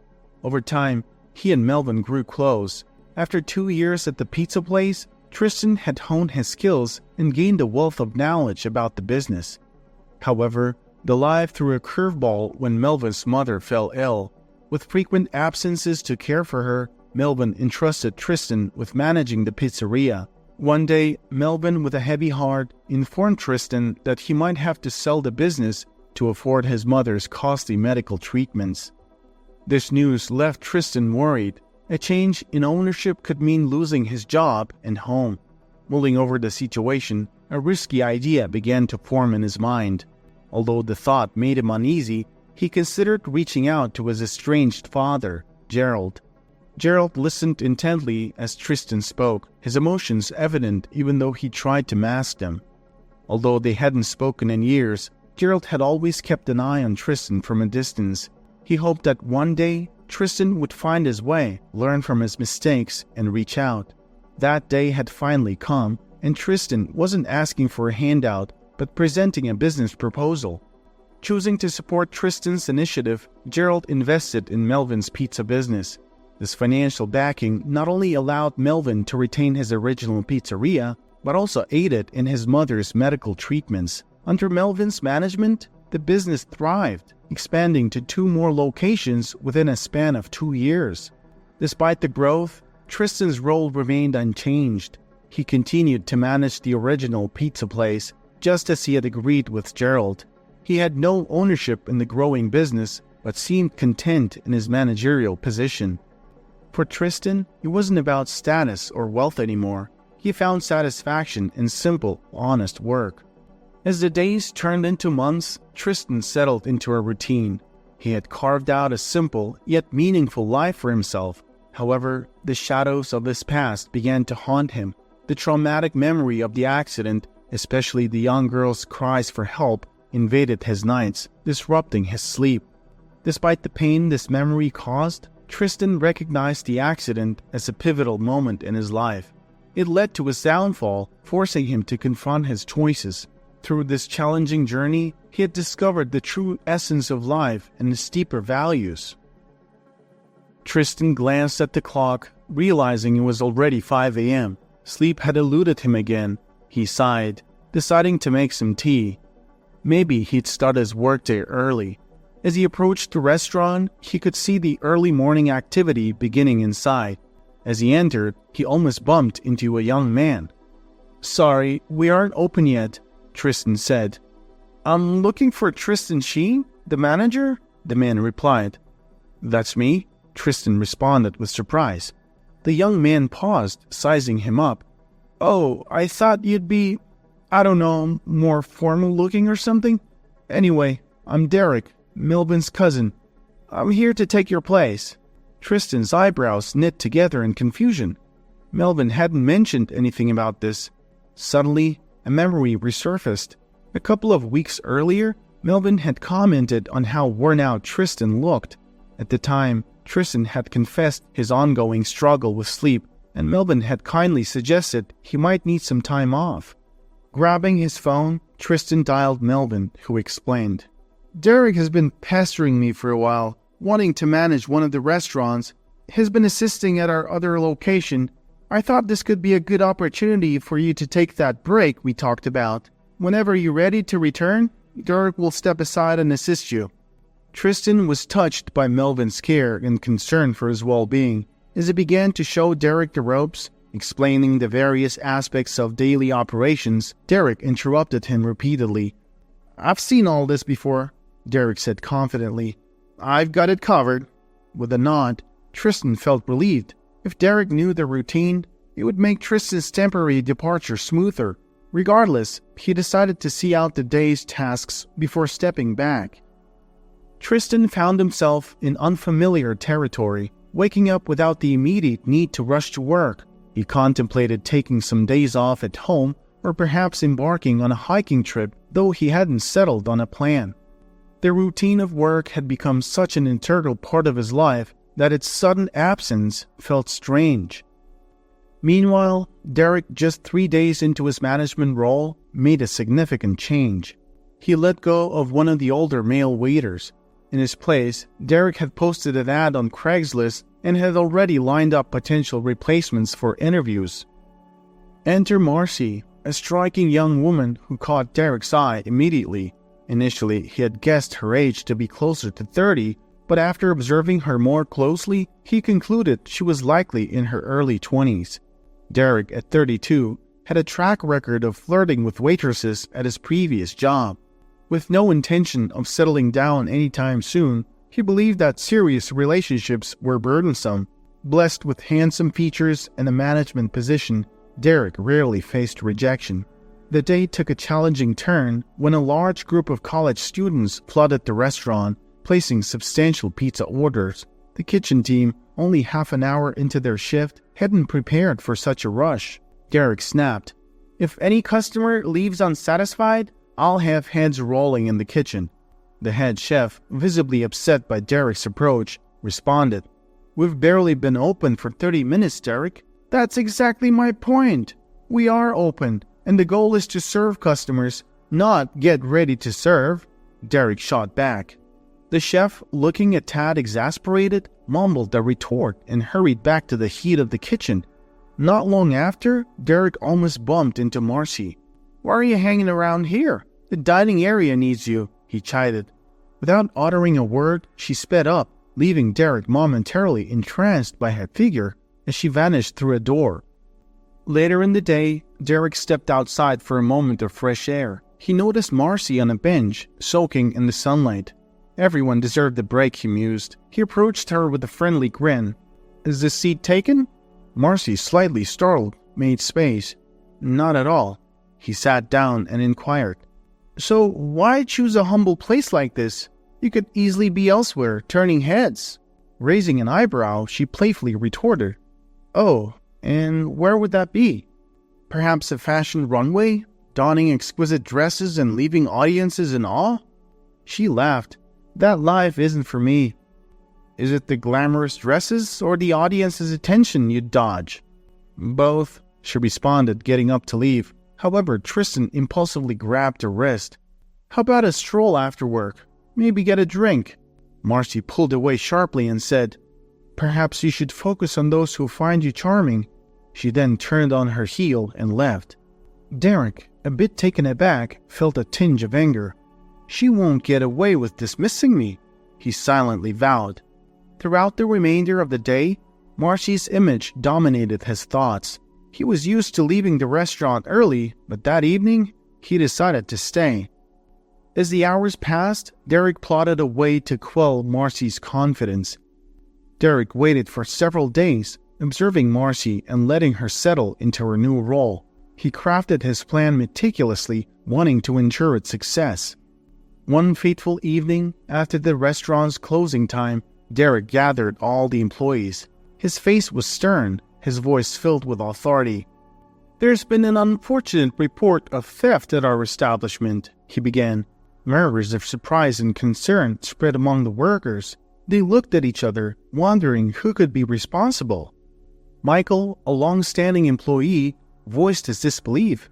Over time, he and Melvin grew close. After 2 years at the pizza place, Tristan had honed his skills and gained a wealth of knowledge about the business. However, the life threw a curveball when Melvin's mother fell ill. With frequent absences to care for her, Melvin entrusted Tristan with managing the pizzeria. One day, Melvin, with a heavy heart, informed Tristan that he might have to sell the business to afford his mother's costly medical treatments. This news left Tristan worried. A change in ownership could mean losing his job and home. Mulling over the situation, a risky idea began to form in his mind. Although the thought made him uneasy, he considered reaching out to his estranged father. Gerald. Gerald listened intently as Tristan spoke, his emotions evident even though he tried to mask them. Although they hadn't spoken in years, Gerald had always kept an eye on Tristan from a distance. He hoped that one day, Tristan would find his way, learn from his mistakes, and reach out. That day had finally come, and Tristan wasn't asking for a handout, but presenting a business proposal. Choosing to support Tristan's initiative, Gerald invested in Melvin's pizza business. This financial backing not only allowed Melvin to retain his original pizzeria, but also aided in his mother's medical treatments. Under Melvin's management, the business thrived, expanding to 2 more locations within a span of 2 years. Despite the growth, Tristan's role remained unchanged. He continued to manage the original pizza place, just as he had agreed with Gerald. He had no ownership in the growing business, but seemed content in his managerial position. For Tristan, it wasn't about status or wealth anymore. He found satisfaction in simple, honest work. As the days turned into months, Tristan settled into a routine. He had carved out a simple yet meaningful life for himself. However, the shadows of his past began to haunt him. The traumatic memory of the accident, especially the young girl's cries for help, invaded his nights, disrupting his sleep. Despite the pain this memory caused, Tristan recognized the accident as a pivotal moment in his life. It led to his downfall, forcing him to confront his choices. Through this challenging journey, he had discovered the true essence of life and its deeper values. Tristan glanced at the clock, realizing it was already 5 a.m. Sleep had eluded him again. He sighed, deciding to make some tea. Maybe he'd start his workday early. As he approached the restaurant, he could see the early morning activity beginning inside. As he entered, he almost bumped into a young man. "Sorry, we aren't open yet," Tristan said. "I'm looking for Tristan Sheen, the manager," the man replied. "That's me," Tristan responded with surprise. The young man paused, sizing him up. "Oh, I thought you'd be, I don't know, more formal looking or something. Anyway, I'm Derek, Melvin's cousin. I'm here to take your place." Tristan's eyebrows knit together in confusion. Melvin hadn't mentioned anything about this. Suddenly, a memory resurfaced. A couple of weeks earlier, Melvin had commented on how worn out Tristan looked. At the time, Tristan had confessed his ongoing struggle with sleep, and Melvin had kindly suggested he might need some time off. Grabbing his phone, Tristan dialed Melvin, who explained, "Derek has been pestering me for a while, wanting to manage one of the restaurants. He's been assisting at our other location. I thought this could be a good opportunity for you to take that break we talked about. Whenever you're ready to return, Derek will step aside and assist you." Tristan was touched by Melvin's care and concern for his well-being. As he began to show Derek the ropes, explaining the various aspects of daily operations, Derek interrupted him repeatedly. "I've seen all this before," Derek said confidently. "I've got it covered." With a nod, Tristan felt relieved. If Derek knew the routine, it would make Tristan's temporary departure smoother. Regardless, he decided to see out the day's tasks before stepping back. Tristan found himself in unfamiliar territory, waking up without the immediate need to rush to work. He contemplated taking some days off at home or perhaps embarking on a hiking trip, though he hadn't settled on a plan. The routine of work had become such an integral part of his life that its sudden absence felt strange. Meanwhile, Derek, just 3 days into his management role, made a significant change. He let go of one of the older male waiters. In his place, Derek had posted an ad on Craigslist and had already lined up potential replacements for interviews. Enter Marcy, a striking young woman who caught Derek's eye immediately. Initially, he had guessed her age to be closer to 30, but after observing her more closely, he concluded she was likely in her early 20s. Derek, at 32, had a track record of flirting with waitresses at his previous job. With no intention of settling down anytime soon, he believed that serious relationships were burdensome. Blessed with handsome features and a management position, Derek rarely faced rejection. The day took a challenging turn when a large group of college students flooded the restaurant, placing substantial pizza orders. The kitchen team, only half an hour into their shift, hadn't prepared for such a rush. Derek snapped, "If any customer leaves unsatisfied, I'll have heads rolling in the kitchen." The head chef, visibly upset by Derek's approach, responded, "We've barely been open for 30 minutes, Derek." "That's exactly my point. We are open, and the goal is to serve customers, not get ready to serve," Derek shot back. The chef, looking a tad exasperated, mumbled a retort and hurried back to the heat of the kitchen. Not long after, Derek almost bumped into Marcy. "Why are you hanging around here? The dining area needs you," he chided. Without uttering a word, she sped up, leaving Derek momentarily entranced by her figure as she vanished through a door. Later in the day, Derek stepped outside for a moment of fresh air. He noticed Marcy on a bench, soaking in the sunlight. Everyone deserved a break, he mused. He approached her with a friendly grin. "Is this seat taken?" Marcy, slightly startled, made space. "Not at all." He sat down and inquired, "So why choose a humble place like this? You could easily be elsewhere, turning heads." Raising an eyebrow, she playfully retorted, "Oh, and where would that be? Perhaps a fashion runway, donning exquisite dresses and leaving audiences in awe?" She laughed. "That life isn't for me." "Is it the glamorous dresses or the audience's attention you'd dodge?" "Both," she responded, getting up to leave. However, Tristan impulsively grabbed her wrist. "How about a stroll after work? Maybe get a drink?" Marcy pulled away sharply and said, "Perhaps you should focus on those who find you charming." She then turned on her heel and left. Derek, a bit taken aback, felt a tinge of anger. "She won't get away with dismissing me," he silently vowed. Throughout the remainder of the day, Marcy's image dominated his thoughts. He was used to leaving the restaurant early, but that evening, he decided to stay. As the hours passed, Derek plotted a way to quell Marcy's confidence. Derek waited for several days, observing Marcy and letting her settle into her new role. He crafted his plan meticulously, wanting to ensure its success. One fateful evening, after the restaurant's closing time, Derek gathered all the employees. His face was stern, his voice filled with authority. "There's been an unfortunate report of theft at our establishment," he began. Murmurs of surprise and concern spread among the workers. They looked at each other, wondering who could be responsible. Michael, a long-standing employee, voiced his disbelief.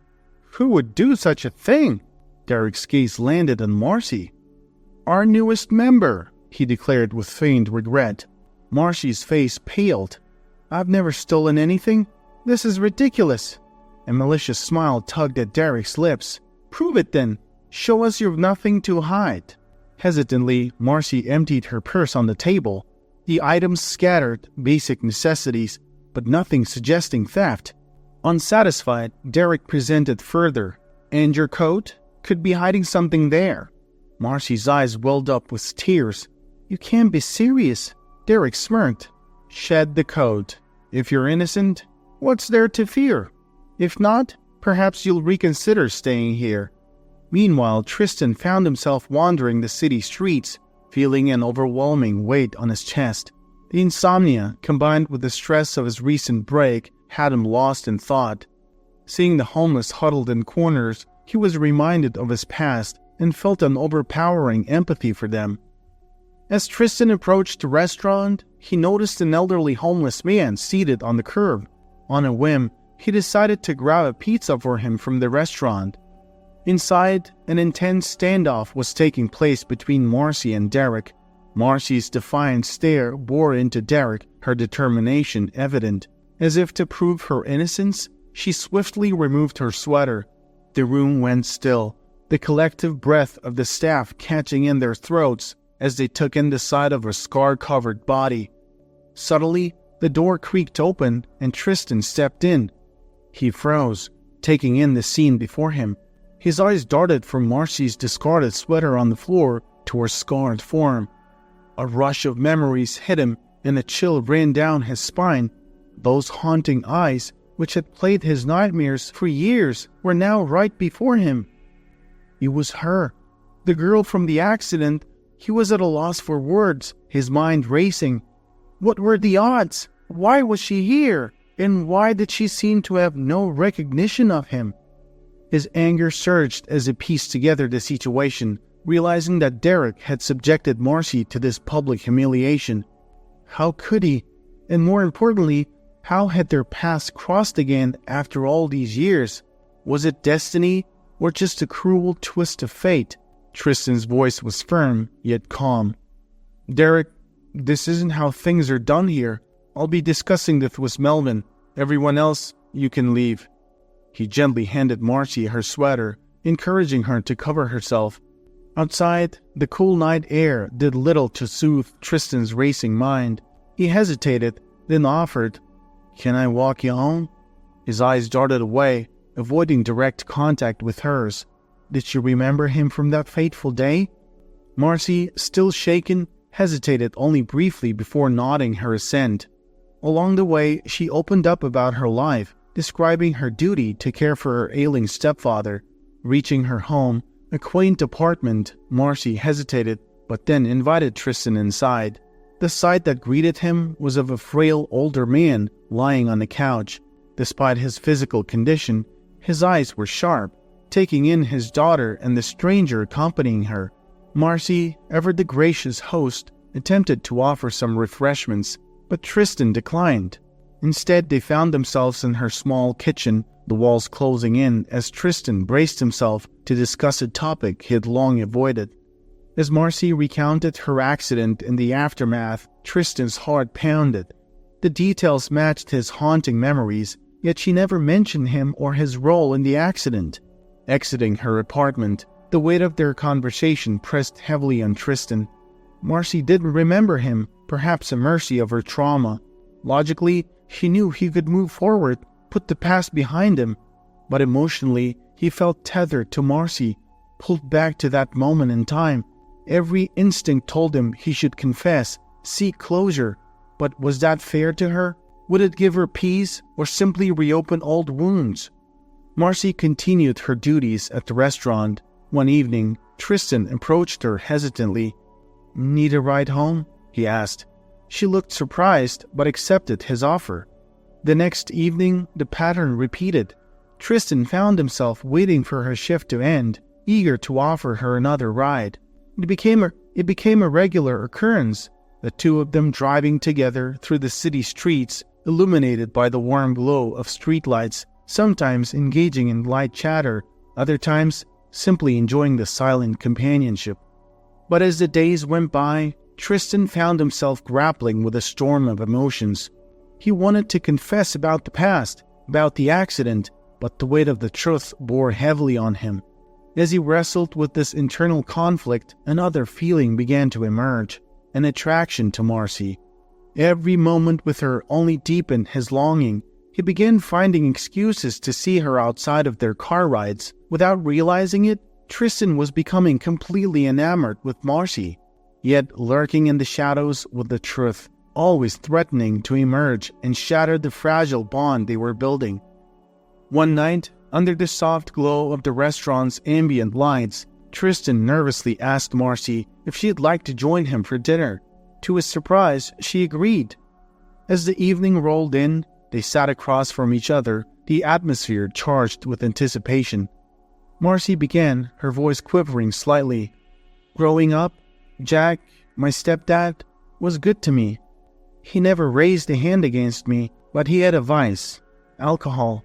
"Who would do such a thing?" Derek's gaze landed on Marcy. "Our newest member," he declared with feigned regret. Marcy's face paled. "I've never stolen anything. This is ridiculous." A malicious smile tugged at Derek's lips. "Prove it then. Show us you've nothing to hide." Hesitantly, Marcy emptied her purse on the table. The items scattered, basic necessities, but nothing suggesting theft. Unsatisfied, Derek presented further. "And your coat? Could be hiding something there." Marcy's eyes welled up with tears. "You can't be serious." Derek smirked. "Shed the coat. If you're innocent, what's there to fear? If not, perhaps you'll reconsider staying here." Meanwhile, Tristan found himself wandering the city streets, feeling an overwhelming weight on his chest. The insomnia, combined with the stress of his recent break, had him lost in thought. Seeing the homeless huddled in corners, he was reminded of his past and felt an overpowering empathy for them. As Tristan approached the restaurant, he noticed an elderly homeless man seated on the curb. On a whim, he decided to grab a pizza for him from the restaurant. Inside, an intense standoff was taking place between Marcy and Derek. Marcy's defiant stare bore into Derek, her determination evident. As if to prove her innocence, she swiftly removed her sweater. The room went still, the collective breath of the staff catching in their throats as they took in the sight of her scar-covered body. Subtly, the door creaked open and Tristan stepped in. He froze, taking in the scene before him. His eyes darted from Marcy's discarded sweater on the floor to her scarred form. A rush of memories hit him and a chill ran down his spine. Those haunting eyes, which had played his nightmares for years, were now right before him. It was her, the girl from the accident. He was at a loss for words, his mind racing. What were the odds? Why was she here? And why did she seem to have no recognition of him? His anger surged as he pieced together the situation, realizing that Derek had subjected Marcy to this public humiliation. How could he? And more importantly, how had their paths crossed again after all these years? Was it destiny or just a cruel twist of fate? Tristan's voice was firm, yet calm. Derek, this isn't how things are done here. I'll be discussing this with Melvin. Everyone else, you can leave. He gently handed Marcy her sweater, encouraging her to cover herself. Outside, the cool night air did little to soothe Tristan's racing mind. He hesitated, then offered, "Can I walk you home?" His eyes darted away, avoiding direct contact with hers. Did she remember him from that fateful day? Marcy, still shaken, hesitated only briefly before nodding her assent. Along the way, she opened up about her life, describing her duty to care for her ailing stepfather. Reaching her home, a quaint apartment, Marcy hesitated, but then invited Tristan inside. The sight that greeted him was of a frail older man lying on the couch. Despite his physical condition, his eyes were sharp, taking in his daughter and the stranger accompanying her. Marcy, ever the gracious host, attempted to offer some refreshments, but Tristan declined. Instead, they found themselves in her small kitchen, the walls closing in as Tristan braced himself to discuss a topic he had long avoided. As Marcy recounted her accident and the aftermath, Tristan's heart pounded. The details matched his haunting memories, yet she never mentioned him or his role in the accident. Exiting her apartment, the weight of their conversation pressed heavily on Tristan. Marcy didn't remember him, perhaps a mercy of her trauma. Logically, she knew he could move forward, put the past behind him, but emotionally, he felt tethered to Marcy, pulled back to that moment in time. Every instinct told him he should confess, seek closure, but was that fair to her? Would it give her peace or simply reopen old wounds? Marcy continued her duties at the restaurant. One evening, Tristan approached her hesitantly. "Need a ride home?" he asked. She looked surprised, but accepted his offer. The next evening, the pattern repeated. Tristan found himself waiting for her shift to end, eager to offer her another ride. It became a regular occurrence, the two of them driving together through the city streets, illuminated by the warm glow of streetlights, sometimes engaging in light chatter, other times simply enjoying the silent companionship. But as the days went by, Tristan found himself grappling with a storm of emotions. He wanted to confess about the past, about the accident, but the weight of the truth bore heavily on him. As he wrestled with this internal conflict, another feeling began to emerge, an attraction to Marcy. Every moment with her only deepened his longing. He began finding excuses to see her outside of their car rides. Without realizing it, Tristan was becoming completely enamored with Marcy, yet lurking in the shadows with the truth, always threatening to emerge and shatter the fragile bond they were building. One night, under the soft glow of the restaurant's ambient lights, Tristan nervously asked Marcy if she'd like to join him for dinner. To his surprise, she agreed. As the evening rolled in, they sat across from each other, the atmosphere charged with anticipation. Marcy began, her voice quivering slightly. "Growing up, Jack, my stepdad, was good to me. He never raised a hand against me, but he had a vice, alcohol.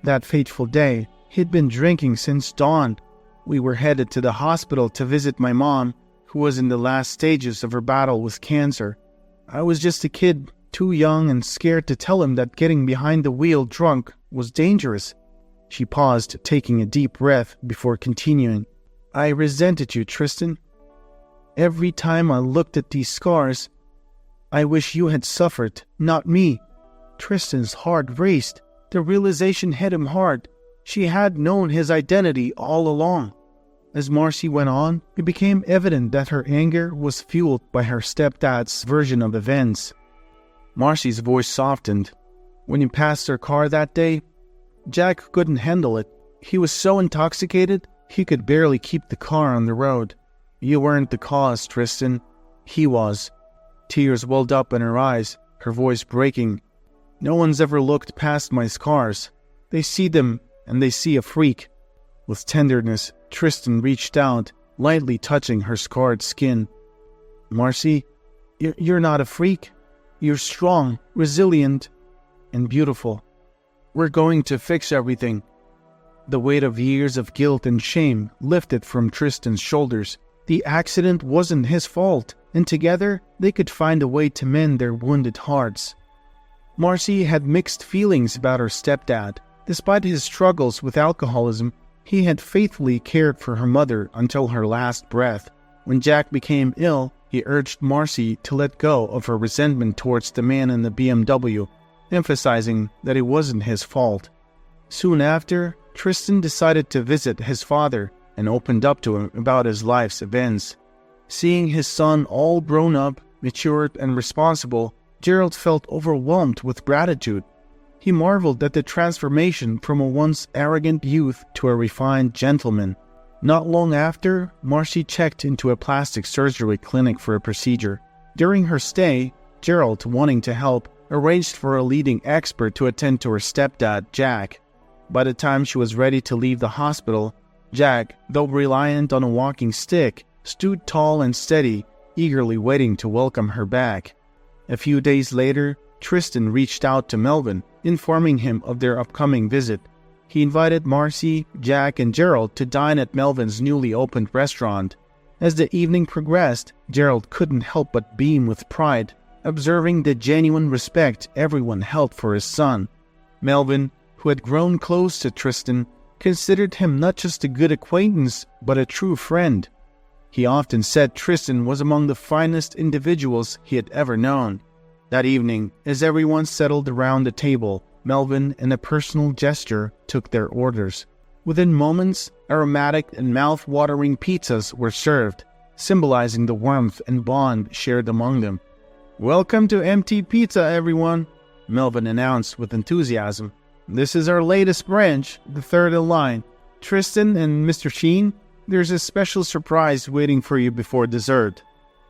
That fateful day, he'd been drinking since dawn. We were headed to the hospital to visit my mom, who was in the last stages of her battle with cancer. I was just a kid, too young and scared to tell him that getting behind the wheel drunk was dangerous." She paused, taking a deep breath before continuing. "I resented you, Tristan. Every time I looked at these scars, I wish you had suffered, not me." Tristan's heart raced. The realization hit him hard. She had known his identity all along. As Marcy went on, it became evident that her anger was fueled by her stepdad's version of events. Marcy's voice softened. "When you passed her car that day, Jack couldn't handle it. He was so intoxicated, he could barely keep the car on the road. You weren't the cause, Tristan. He was. Tears welled up in her eyes, her voice breaking. "No one's ever looked past my scars. They see them, and they see a freak." With tenderness, Tristan reached out, lightly touching her scarred skin. "Marcy, you're not a freak. You're strong, resilient, and beautiful. We're going to fix everything." The weight of years of guilt and shame lifted from Tristan's shoulders. The accident wasn't his fault, and together they could find a way to mend their wounded hearts. Marcy had mixed feelings about her stepdad. Despite his struggles with alcoholism, he had faithfully cared for her mother until her last breath. When Jack became ill, he urged Marcy to let go of her resentment towards the man in the BMW, emphasizing that it wasn't his fault. Soon after, Tristan decided to visit his father and opened up to him about his life's events. Seeing his son all grown up, matured, and responsible, Gerald felt overwhelmed with gratitude. He marveled at the transformation from a once arrogant youth to a refined gentleman. Not long after, Marcy checked into a plastic surgery clinic for a procedure. During her stay, Gerald, wanting to help, arranged for a leading expert to attend to her stepdad, Jack. By the time she was ready to leave the hospital, Jack, though reliant on a walking stick, stood tall and steady, eagerly waiting to welcome her back. A few days later, Tristan reached out to Melvin, informing him of their upcoming visit. He invited Marcy, Jack, and Gerald to dine at Melvin's newly opened restaurant. As the evening progressed, Gerald couldn't help but beam with pride, observing the genuine respect everyone held for his son. Melvin, who had grown close to Tristan, considered him not just a good acquaintance, but a true friend. He often said Tristan was among the finest individuals he had ever known. That evening, as everyone settled around the table, Melvin, in a personal gesture, took their orders. Within moments, aromatic and mouth-watering pizzas were served, symbolizing the warmth and bond shared among them. "Welcome to MT Pizza, everyone," Melvin announced with enthusiasm. "This is our latest branch, the third in line. Tristan and Mr. Sheen, there's a special surprise waiting for you before dessert."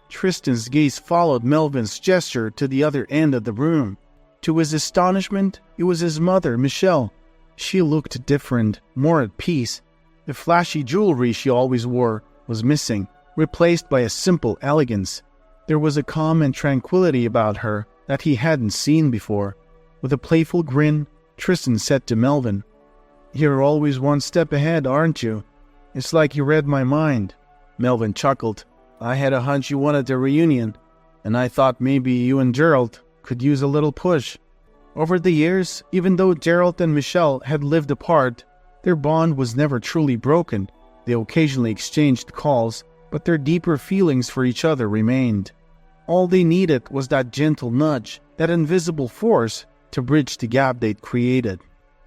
Tristan's gaze followed Melvin's gesture to the other end of the room. To his astonishment, it was his mother, Michelle. She looked different, more at peace. The flashy jewelry she always wore was missing, replaced by a simple elegance. There was a calm and tranquility about her that he hadn't seen before. With a playful grin, Tristan said to Melvin, "You're always one step ahead, aren't you? It's like you read my mind." Melvin chuckled. "I had a hunch you wanted a reunion, and I thought maybe you and Gerald could use a little push." Over the years, even though Gerald and Michelle had lived apart, their bond was never truly broken. They occasionally exchanged calls, but their deeper feelings for each other remained. All they needed was that gentle nudge, that invisible force, to bridge the gap they'd created.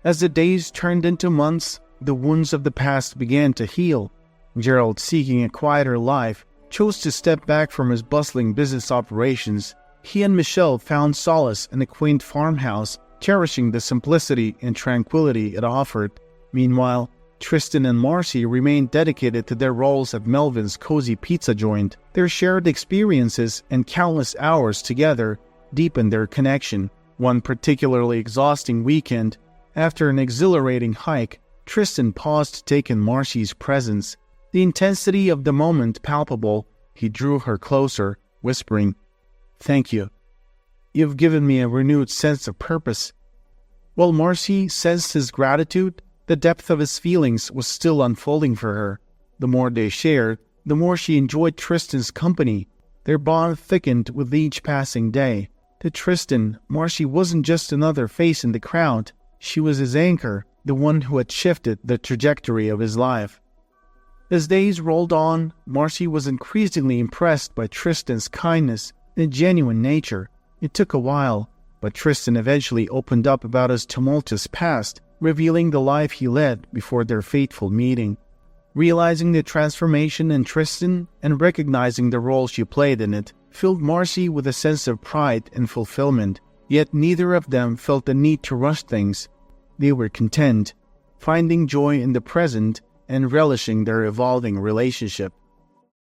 As the days turned into months, the wounds of the past began to heal. Gerald, seeking a quieter life, chose to step back from his bustling business operations. He and Michelle found solace in a quaint farmhouse, cherishing the simplicity and tranquility it offered. Meanwhile, Tristan and Marcy remained dedicated to their roles at Melvin's cozy pizza joint. Their shared experiences and countless hours together deepened their connection. One particularly exhausting weekend, after an exhilarating hike, Tristan paused to take in Marcy's presence. The intensity of the moment palpable, he drew her closer, whispering, "Thank you. You've given me a renewed sense of purpose." While Marcy sensed his gratitude, the depth of his feelings was still unfolding for her. The more they shared, the more she enjoyed Tristan's company. Their bond thickened with each passing day. To Tristan, Marcy wasn't just another face in the crowd. She was his anchor, the one who had shifted the trajectory of his life. As days rolled on, Marcy was increasingly impressed by Tristan's kindness and genuine nature. It took a while, but Tristan eventually opened up about his tumultuous past, revealing the life he led before their fateful meeting. Realizing the transformation in Tristan and recognizing the role she played in it filled Marcy with a sense of pride and fulfillment, yet neither of them felt the need to rush things. They were content, finding joy in the present and relishing their evolving relationship.